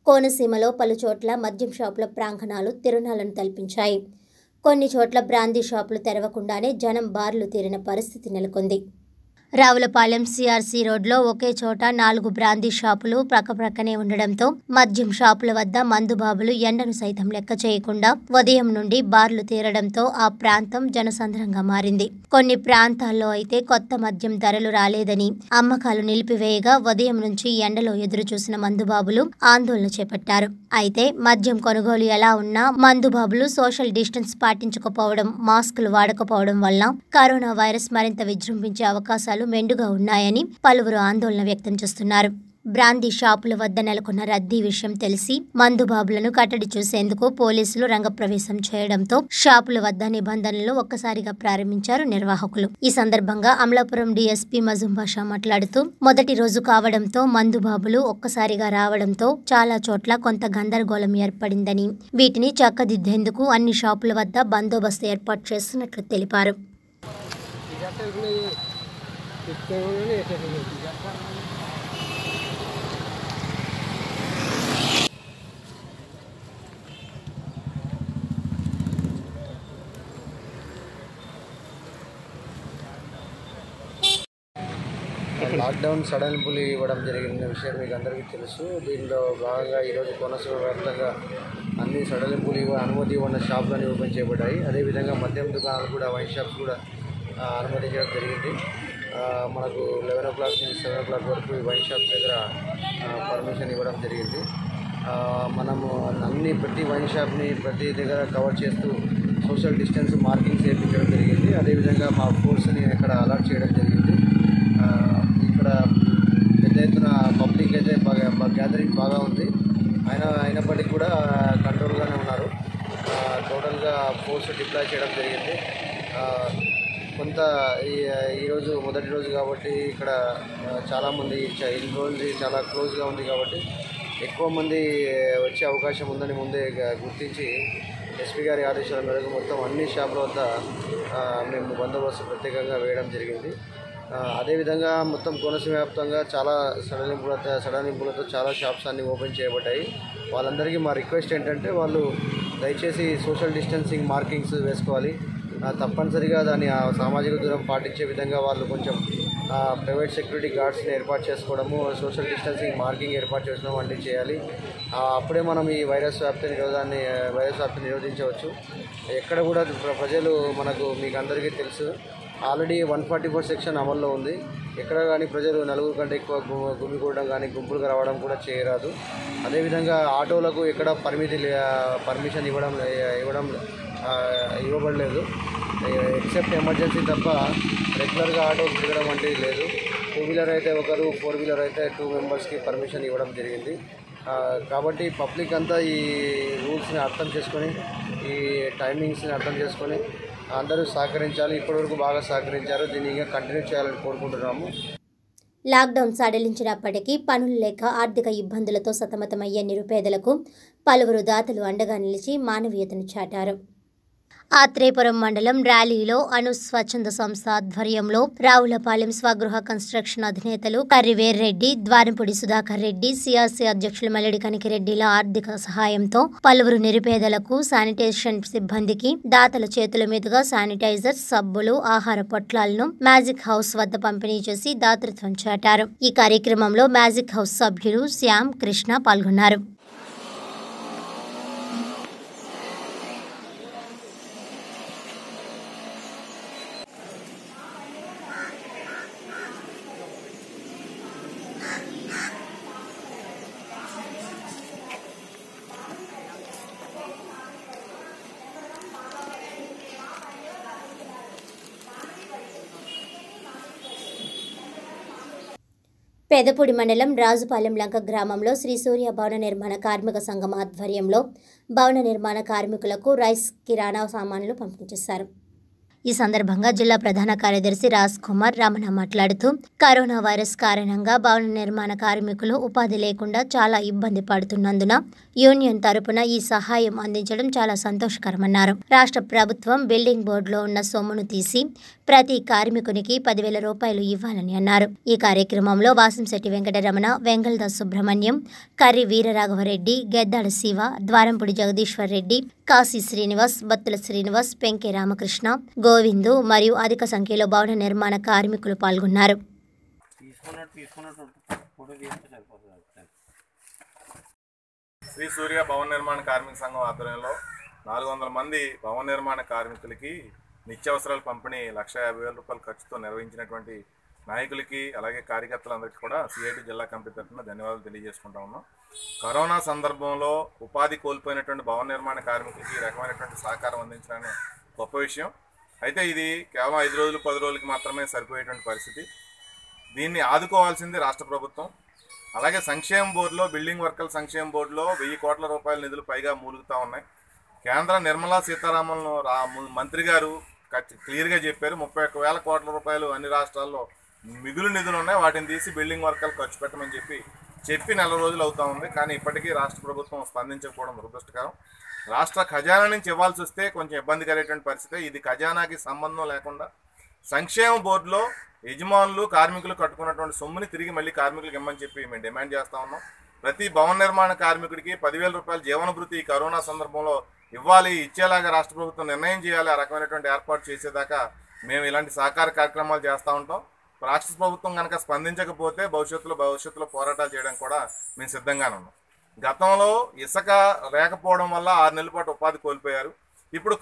కోనసీమలో పలుచోట్ల మద్యం షాపుల ప్రాంగణాలు తిరునాళ్లను తలపించాయి. కొన్ని చోట్ల బ్రాందీ షాపులు తెరవకుండానే జనం బార్లు తీరిన పరిస్థితి నెలకొంది. రావులపాలెం సిఆర్సీ రోడ్లో ఒకే చోట 4 బ్రాందీ షాపులు ప్రక్కప్రక్కనే ఉండడంతో మద్యం షాపుల వద్ద మందుబాబులు ఎండను సైతం లెక్క చేయకుండా ఉదయం నుండి బార్లు తీరడంతో ఆ ప్రాంతం జనసంద్రంగా మారింది. కొన్ని ప్రాంతాల్లో అయితే కొత్త మద్యం ధరలు రాలేదని అమ్మకాలు నిలిపివేయగా ఉదయం నుంచి ఎండలో ఎదురు చూసిన మందుబాబులు ఆందోళన చేపట్టారు. అయితే మద్యం కొనుగోలు ఎలా ఉన్నా మందుబాబులు సోషల్ డిస్టెన్స్ పాటించకపోవడం, మాస్కులు వాడకపోవడం వల్ల కరోనా వైరస్ మరింత విజృంభించే అవకాశాలు మెండుగా ఉన్నాయని పలువురు ఆందోళన వ్యక్తం చేస్తున్నారు. బ్రాందీ షాపుల వద్ద నెలకొన్న రద్దీ విషయం తెలిసి మందుబాబులను కట్టడి చూసేందుకు పోలీసులు రంగప్రవేశం చేయడంతో షాపుల వద్ద నిబంధనలు ఒక్కసారిగా ప్రారంభించారు నిర్వాహకులు. ఈ సందర్భంగా అమలాపురం డీఎస్పీ మజుం బాషా మాట్లాడుతూ మొదటి రోజు కావడంతో మందుబాబులు ఒక్కసారిగా రావడంతో చాలా చోట్ల కొంత గందరగోళం ఏర్పడిందని, వీటిని చక్కదిద్దేందుకు అన్ని షాపుల వద్ద బందోబస్తు ఏర్పాటు చేస్తున్నట్లు తెలిపారు. లాక్డౌన్ సడలింపులు ఇవ్వడం జరిగిన విషయం మీకు అందరికీ తెలుసు. దీనిలో భాగంగా ఈరోజు కోనసీమ వ్యాప్తంగా అన్ని సడలింపులు అనుమతి ఉన్న షాపులన్నీ ఓపెన్ చేయబడ్డాయి. అదేవిధంగా మద్యం దుకాణాలు కూడా, వైన్ షాప్స్ కూడా అనుమతించడం జరిగింది. మనకు 11 o'clock నుంచి 7 o'clock వరకు ఈ వైన్ షాప్స్ దగ్గర పర్మిషన్ ఇవ్వడం జరిగింది. మనము ప్రతి వైన్ షాప్ని ప్రతి దగ్గర కవర్ చేస్తూ సోషల్ డిస్టెన్స్ మార్కింగ్స్ వేయించడం జరిగింది. అదేవిధంగా మా ఫోర్స్ని ఇక్కడ అలర్ట్ చేయడం జరిగింది. ఇక్కడ పెద్ద ఎత్తున పబ్లిక్ అయితే గ్యాదరింగ్ బాగా ఉంది. అయినప్పటికీ కూడా కంట్రోల్గానే ఉన్నారు. టోటల్గా ఫోర్స్ డిప్లాయ్ చేయడం జరిగింది. కొంత ఈరోజు మొదటి రోజు కాబట్టి ఇక్కడ చాలామంది ఈ రోజు చాలా క్లోజ్గా ఉంది కాబట్టి ఎక్కువ మంది వచ్చే అవకాశం ఉందని ముందే గుర్తించి ఎస్పీ గారి ఆదేశాల మేరకు మొత్తం అన్ని షాపుల వద్ద మేము బందోబస్తు ప్రత్యేకంగా వేయడం జరిగింది. అదేవిధంగా మొత్తం కోనసీమ వ్యాప్తంగా చాలా సడలింపులతో చాలా షాప్స్ అన్నీ ఓపెన్ చేయబడ్డాయి. వాళ్ళందరికీ మా రిక్వెస్ట్ ఏంటంటే వాళ్ళు దయచేసి సోషల్ డిస్టెన్సింగ్ మార్కింగ్స్ వేసుకోవాలి. తప్పనిసరిగా దాన్ని సామాజిక దూరం పాటించే విధంగా వాళ్ళు కొంచెం ప్రైవేట్ సెక్యూరిటీ గార్డ్స్ని ఏర్పాటు చేసుకోవడము, సోషల్ డిస్టెన్సింగ్ మార్కింగ్ ఏర్పాటు చేసుకోవడం వంటివి చేయాలి. అప్పుడే మనం ఈ వైరస్ వ్యాప్తి నిరోధించవచ్చు. ఎక్కడ కూడా ప్రజలు మీకు అందరికీ తెలుసు ఆల్రెడీ 144 సెక్షన్ అమల్లో ఉంది. ఎక్కడ కానీ ప్రజలు నలుగురు కంటే ఎక్కువ గుమికూడడం కానీ గుంపులుగా రావడం కూడా చేయరాదు. అదేవిధంగా ఆటోలకు ఎక్కడ పర్మిషన్ ఇవ్వబడలేదు. ఎక్సెప్ట్ ఎమర్జెన్సీ తప్ప రెగ్యులర్గా ఆటోలు తిరగడం వంటిది లేదు. 2 వీలర్ అయితే ఒకరు, 4 వీలర్ అయితే 2 మెంబర్స్కి పర్మిషన్ ఇవ్వడం జరిగింది. కాబట్టి పబ్లిక్ అంతా ఈ రూల్స్ని అర్థం చేసుకొని, ఈ టైమింగ్స్ని అర్థం చేసుకొని అందరూ సహకరించాలి. ఇప్పటివరకు బాగా సహకరించారు. దీన్ని ఇంకా కంటిన్యూ చేయాలని కోరుకుంటున్నాము. లాక్డౌన్ సడలించినప్పటికీ పనులు లేక ఆర్థిక ఇబ్బందులతో సతమతమయ్యే నిరుపేదలకు పలువురు దాతలు అండగా నిలిచి మానవీయతను చాటారు. ఆత్రేయపురం మండలం ర్యాలీలో అను స్వచ్ఛంద సంస్థ ఆధ్వర్యంలో రావులపాలెం స్వగృహ కన్స్ట్రక్షన్ అధినేతలు కర్రివేర్ రెడ్డి, ద్వారంపూడి సుధాకర్ రెడ్డి, సిఆర్సీ అధ్యక్షులు మల్లెడి కనికిరెడ్డిల ఆర్థిక సహాయంతో పలువురు నిరుపేదలకు శానిటేషన్ సిబ్బందికి దాతల చేతుల మీదుగా శానిటైజర్, సబ్బులు, ఆహార పొట్లాలను మ్యాజిక్ హౌస్ వద్ద పంపిణీ చేసి దాతృత్వం చాటారు. ఈ కార్యక్రమంలో మ్యాజిక్ హౌస్ సభ్యులు శ్యామ్, కృష్ణ పాల్గొన్నారు. పెదపూడి మండలం రాజుపాలెం లంక గ్రామంలో శ్రీ సూర్య భవన నిర్మాణ కార్మిక సంఘం ఆధ్వర్యంలో భవన నిర్మాణ కార్మికులకు రైస్, కిరాణా సామాన్లు పంపిణీ చేశారు. ఈ సందర్భంగా జిల్లా ప్రధాన కార్యదర్శి రాజ్ కుమార్ రమణ మాట్లాడుతూ కరోనా వైరస్ కారణంగా భవన నిర్మాణ కార్మికులు ఉపాధి లేకుండా చాలా ఇబ్బంది పడుతున్నందున యూనియన్ తరపున ఈ సహాయం అందించడం చాలా సంతోషకరమన్నారు. రాష్ట్ర ప్రభుత్వం బిల్డింగ్ బోర్డులో ఉన్న సొమ్మును తీసి ప్రతి కార్మికునికి 10,000 రూపాయలు ఇవ్వాలని అన్నారు. ఈ కార్యక్రమంలో వాసంశెట్టి వెంకటరమణ, వెంగళదాస్ సుబ్రహ్మణ్యం, కర్రి వీరరాఘవరెడ్డి, గెద్దాడ శివ, ద్వారంపూడి జగదీశ్వర్ రెడ్డి, కాశీ శ్రీనివాస్, బత్తుల శ్రీనివాస్, పెంకే రామకృష్ణ, గోవిందు మరియు అధిక సంఖ్యలో భవన నిర్మాణ కార్మికులు పాల్గొన్నారు. శ్రీ సూర్య భవన నిర్మాణ కార్మిక సంఘం ఆధ్వర్యంలో 400 మంది భవన నిర్మాణ కార్మికులకి నిత్యావసరాల పంపిణీ 1,50,000 రూపాయల ఖర్చుతో నిర్వహించినటువంటి నాయకులకి అలాగే కార్యకర్తలందరికీ కూడా సిఐటి జిల్లా కమిటీ తరఫున ధన్యవాదాలు తెలియజేసుకుంటా ఉన్నాం. కరోనా సందర్భంలో ఉపాధి కోల్పోయినటువంటి భవన నిర్మాణ కార్మికులకి ఈ రకమైనటువంటి సహకారం అందించడానికి గొప్ప విషయం. అయితే ఇది కేవలం 5 రోజులు 10 రోజులకి మాత్రమే సరిపోయేటువంటి పరిస్థితి. దీన్ని ఆదుకోవాల్సింది రాష్ట్ర ప్రభుత్వం. అలాగే సంక్షేమ బోర్డులో, బిల్డింగ్ వర్కర్ల సంక్షేమ బోర్డులో 1,000 కోట్ల రూపాయల నిధులు పైగా మూలుగుతూ ఉన్నాయి. కేంద్ర నిర్మలా సీతారామన్ మంత్రి గారు క్లియర్గా చెప్పారు, 31,000 కోట్ల రూపాయలు అన్ని రాష్ట్రాల్లో మిగులు నిధులు ఉన్నాయి, వాటిని తీసి బిల్డింగ్ వర్కర్లు ఖర్చు పెట్టమని చెప్పి 4 రోజులు అవుతా ఉంది. కానీ ఇప్పటికీ రాష్ట్ర ప్రభుత్వం స్పందించకపోవడం దురదృష్టకరం. రాష్ట్ర ఖజానా నుంచి ఇవ్వాల్సి వస్తే కొంచెం ఇబ్బంది కలిగేటువంటి పరిస్థితి. ఇది ఖజానాకి సంబంధం లేకుండా సంక్షేమ బోర్డులో యజమానులు, కార్మికులు కట్టుకున్నటువంటి సొమ్ముని తిరిగి మళ్ళీ కార్మికులకు ఇవ్వమని చెప్పి మేము డిమాండ్ చేస్తూ ఉన్నాం. ప్రతి భవన నిర్మాణ కార్మికుడికి 10,000 రూపాయల జీవనభృతి కరోనా సందర్భంలో ఇవ్వాలి, ఇచ్చేలాగా రాష్ట్ర ప్రభుత్వం నిర్ణయం చేయాలి. ఆ రకమైనటువంటి ఏర్పాటు చేసేదాకా మేము ఇలాంటి సహకార కార్యక్రమాలు చేస్తూ ఉంటాం. రాష్ట్ర ప్రభుత్వం కనుక స్పందించకపోతే భవిష్యత్తులో పోరాటాలు చేయడానికి కూడా మేము సిద్ధంగానే ఉన్నాం. గతంలో ఇసుక లేకపోవడం వల్ల 6 నెలల పాటు ఉపాధి కోల్పోయారు. ఇప్పుడు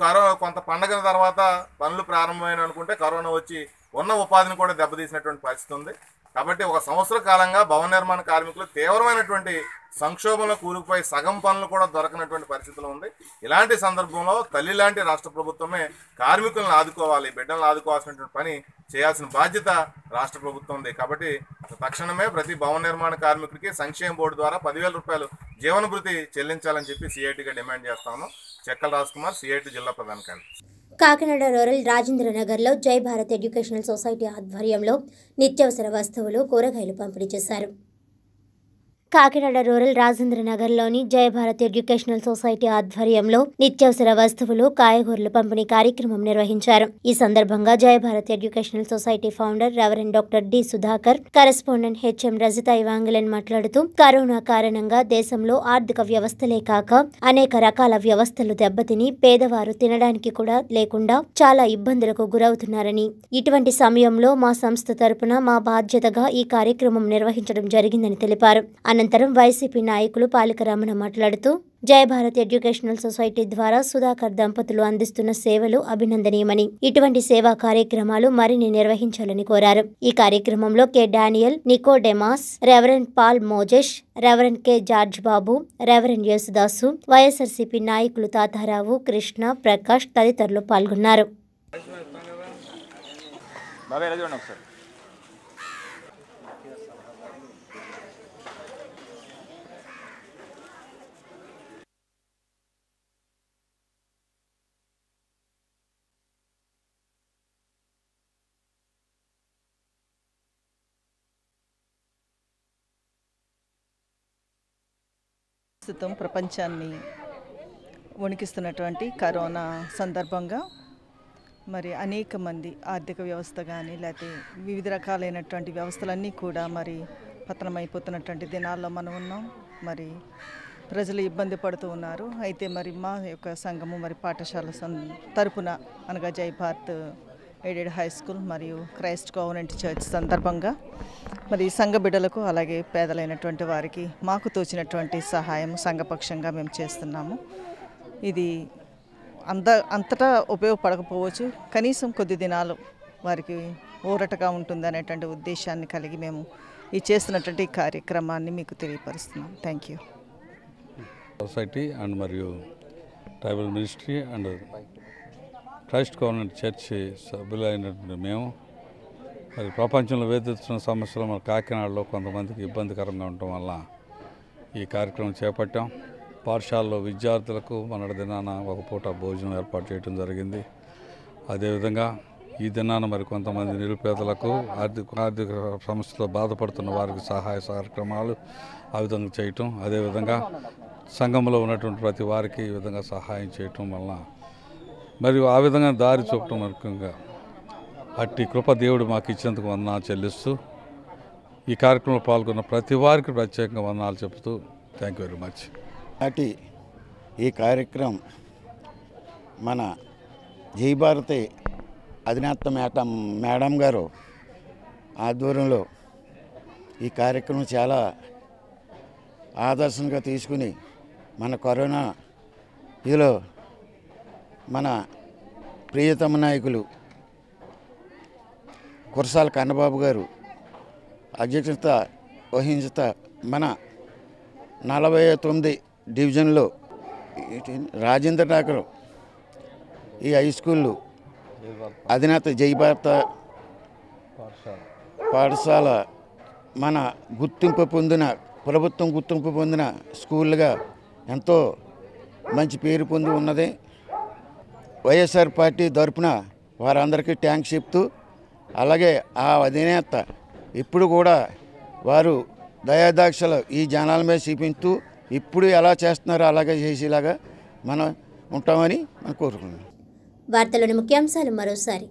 కొంత పండగల తర్వాత పనులు ప్రారంభమైన అనుకుంటే కరోనా వచ్చి ఉన్న ఉపాధిని కూడా దెబ్బతీసినటువంటి పరిస్థితి ఉంది. కాబట్టి 1 సంవత్సర కాలంగా భవన నిర్మాణ కార్మికులు తీవ్రమైనటువంటి సంక్షోభంలో కూరుకుపోయి సగం పనులు కూడా దొరకనటువంటి పరిస్థితులు ఉంది. ఇలాంటి సందర్భంలో తల్లి లాంటి రాష్ట్ర ప్రభుత్వమే కార్మికులను ఆదుకోవాలి, బిడ్డలను ఆదుకోవాల్సినటువంటి పని చేయాల్సిన బాధ్యత రాష్ట్ర ప్రభుత్వం ఉంది. కాబట్టి తక్షణమే ప్రతి భవన నిర్మాణ కార్మికుడికి సంక్షేమ బోర్డు ద్వారా 10,000 రూపాయలు జీవనభృతి చెల్లించాలని చెప్పి సిఐటిగా డిమాండ్ చేస్తాము. చెక్కల రాజ్కుమార్, సిఐటి జిల్లా ప్రధాన కార్యదర్శి. కాకినాడ రూరల్ రాజేంద్రనగర్లో జై భారత్ ఎడ్యుకేషనల్ సొసైటీ ఆధ్వర్యంలో నిత్యావసర వస్తువులు, కూరగాయలు పంపిణీ చేశారు. కాకినాడ రూరల్ రాజేంద్రనగర్లోని జై భారత్ ఎడ్యుకేషనల్ సొసైటీ ఆధ్వర్యంలో నిత్యావసర వస్తువులు, కాయగూరలు పంపిణీ కార్యక్రమం నిర్వహించారు. ఈ సందర్భంగా Jai Bharat educational society founder reverend doctor D Sudhakar, correspondent HM Rajitha Evangeline మాట్లాడుతూ కరోనా కారణంగా దేశంలో ఆర్థిక వ్యవస్థలే కాక అనేక రకాల వ్యవస్థలు దెబ్బతిని పేదవారు తినడానికి కూడా లేకుండా చాలా ఇబ్బందులకు గురవుతున్నారని, ఇటువంటి సమయంలో మా సంస్థ తరపున మా బాధ్యతగా ఈ కార్యక్రమం నిర్వహించడం జరిగిందని తెలిపారు. అనంతరం వైసీపీ నాయకులు పాలిక రమణ మాట్లాడుతూ జై భారత్ ఎడ్యుకేషనల్ సొసైటీ ద్వారా సుధాకర్ దంపతులు అందిస్తున్న సేవలు అభినందనీయమని, ఇటువంటి సేవా కార్యక్రమాలు మరిన్ని నిర్వహించాలని కోరారు. ఈ కార్యక్రమంలో K Daniel, Nicodemus, reverend Paul Moses, reverend K George Babu, reverend Yesudas, YSRCP నాయకులు తాతారావు, కృష్ణ, ప్రకాష్ తదితరులు పాల్గొన్నారు. ప్రస్తుతం ప్రపంచాన్ని వణికిస్తున్నటువంటి కరోనా సందర్భంగా మరి అనేక మంది ఆర్థిక వ్యవస్థ కానీ లేకపోతే వివిధ రకాలైనటువంటి వ్యవస్థలన్నీ కూడా మరి పతనమైపోతున్నటువంటి దినాల్లో మనం ఉన్నాం. మరి ప్రజలు ఇబ్బంది పడుతూ ఉన్నారు. అయితే మరి మా యొక్క సంఘము మరి పాఠశాల తరపున అనగా జై భారత్ ఎయిడెడ్ హై స్కూల్ మరియు క్రైస్ట్ గవర్నమెంట్ చర్చ్ సందర్భంగా మరి సంఘ బిడ్డలకు అలాగే పేదలైనటువంటి వారికి మాకు తోచినటువంటి సహాయం సంఘపక్షంగా మేము చేస్తున్నాము. ఇది అంతటా ఉపయోగపడకపోవచ్చు, కనీసం కొద్ది దినాలు వారికి ఊరటగా ఉంటుంది అనేటువంటి ఉద్దేశాన్ని కలిగి మేము ఈ చేస్తున్నటువంటి కార్యక్రమాన్ని మీకు తెలియపరుస్తున్నాం. Thank you. సొసైటీ అండ్ మరియు tribal ministry and Christ government church సభ్యులైనటువంటి మేము మరి ప్రపంచంలో వేధిస్తున్న సమస్యలు మన కాకినాడలో కొంతమందికి ఇబ్బందికరంగా ఉండటం వల్ల ఈ కార్యక్రమం చేపట్టాం. పాఠశాలలో విద్యార్థులకు మొన్నటి దినాన ఒక పూట భోజనం ఏర్పాటు చేయడం జరిగింది. అదేవిధంగా ఈ దినాన మరి కొంతమంది నిరుపేదలకు ఆర్థిక సమస్యతో బాధపడుతున్న వారికి సహాయ కార్యక్రమాలు ఆ విధంగా చేయటం, అదేవిధంగా సంఘంలో ఉన్నటువంటి ప్రతి వారికి ఈ విధంగా సహాయం చేయటం వలన మరియు ఆ విధంగా దారి చూపటం ముఖ్యంగా అట్టి కృప దేవుడు మాకు ఇచ్చేందుకు వందనాలు చెల్లిస్తూ ఈ కార్యక్రమంలో పాల్గొన్న ప్రతి వారికి ప్రత్యేకంగా వందనాలు చెబుతూ థ్యాంక్ యూ వెరీ మచ్. అటు ఈ కార్యక్రమం మన జై భారతి అధినేత మేడం గారు ఆధ్వర్యంలో ఈ కార్యక్రమం చాలా ఆదర్శంగా తీసుకుని మన కరోనా ఇదిలో మన ప్రియతమ నాయకులు కురసాల కన్నబాబు గారు అధ్యక్షత వహించత మన 49 డివిజన్లో రాజేంద్ర నగర్ ఈ హై స్కూళ్ళు అధినేత జై భారత పాఠశాల మన ప్రభుత్వం గుర్తింపు పొందిన స్కూళ్ళుగా ఎంతో మంచి పేరు పొంది ఉన్నది. వైఎస్ఆర్ పార్టీ తరపున వారందరికీ థ్యాంక్స్ చెప్తూ, అలాగే ఆ అధినేత ఇప్పుడు కూడా వారు దయాదాక్షలు ఈ జనాల మీద చూపించుతూ ఇప్పుడు ఎలా చేస్తున్నారో అలాగే చేసేలాగా మనం ఉంటామని మనం కోరుకుంటున్నాం. వార్తలోని ముఖ్యాంశాలు మరోసారి.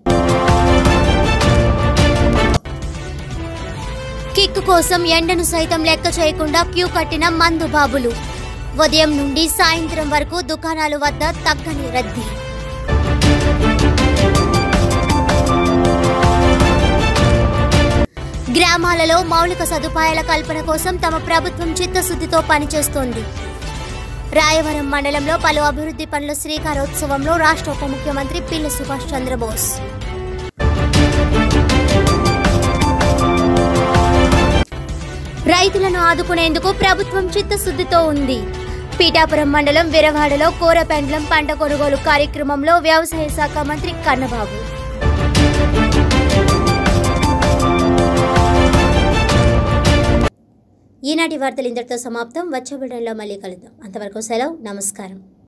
కిక్కు కోసం ఎండను సైతం లెక్క చేయకుండా క్యూ కట్టిన మందు బాబులు. ఉదయం నుండి సాయంత్రం వరకు దుకాణాల వద్ద తగ్గని రద్దీ. గ్రామాలలో మౌలిక సదుపాయాల కల్పన కోసం తమ ప్రభుత్వం చిత్తశుద్ధితో పనిచేస్తోంది. రాయవరం మండలంలో పలు అభివృద్ధి పనుల శ్రీకారోత్సవంలో రాష్ట్ర ఉప ముఖ్యమంత్రి పిల్లి సుభాష్ చంద్రబోస్. రైతులను ఆదుకునేందుకు ప్రభుత్వం చిత్తశుద్ధితో ఉంది. పీఠాపురం మండలం విరవాడలో కోరపెండ్లం పంట కొనుగోలు కార్యక్రమంలో వ్యవసాయ శాఖ మంత్రి కన్నబాబు. ఈనాటి వార్తలు ఇంతటితో సమాప్తం. వచ్చే బులెటిన్లో మళ్ళీ కలుద్దాం. అంతవరకు సెలవు. నమస్కారం.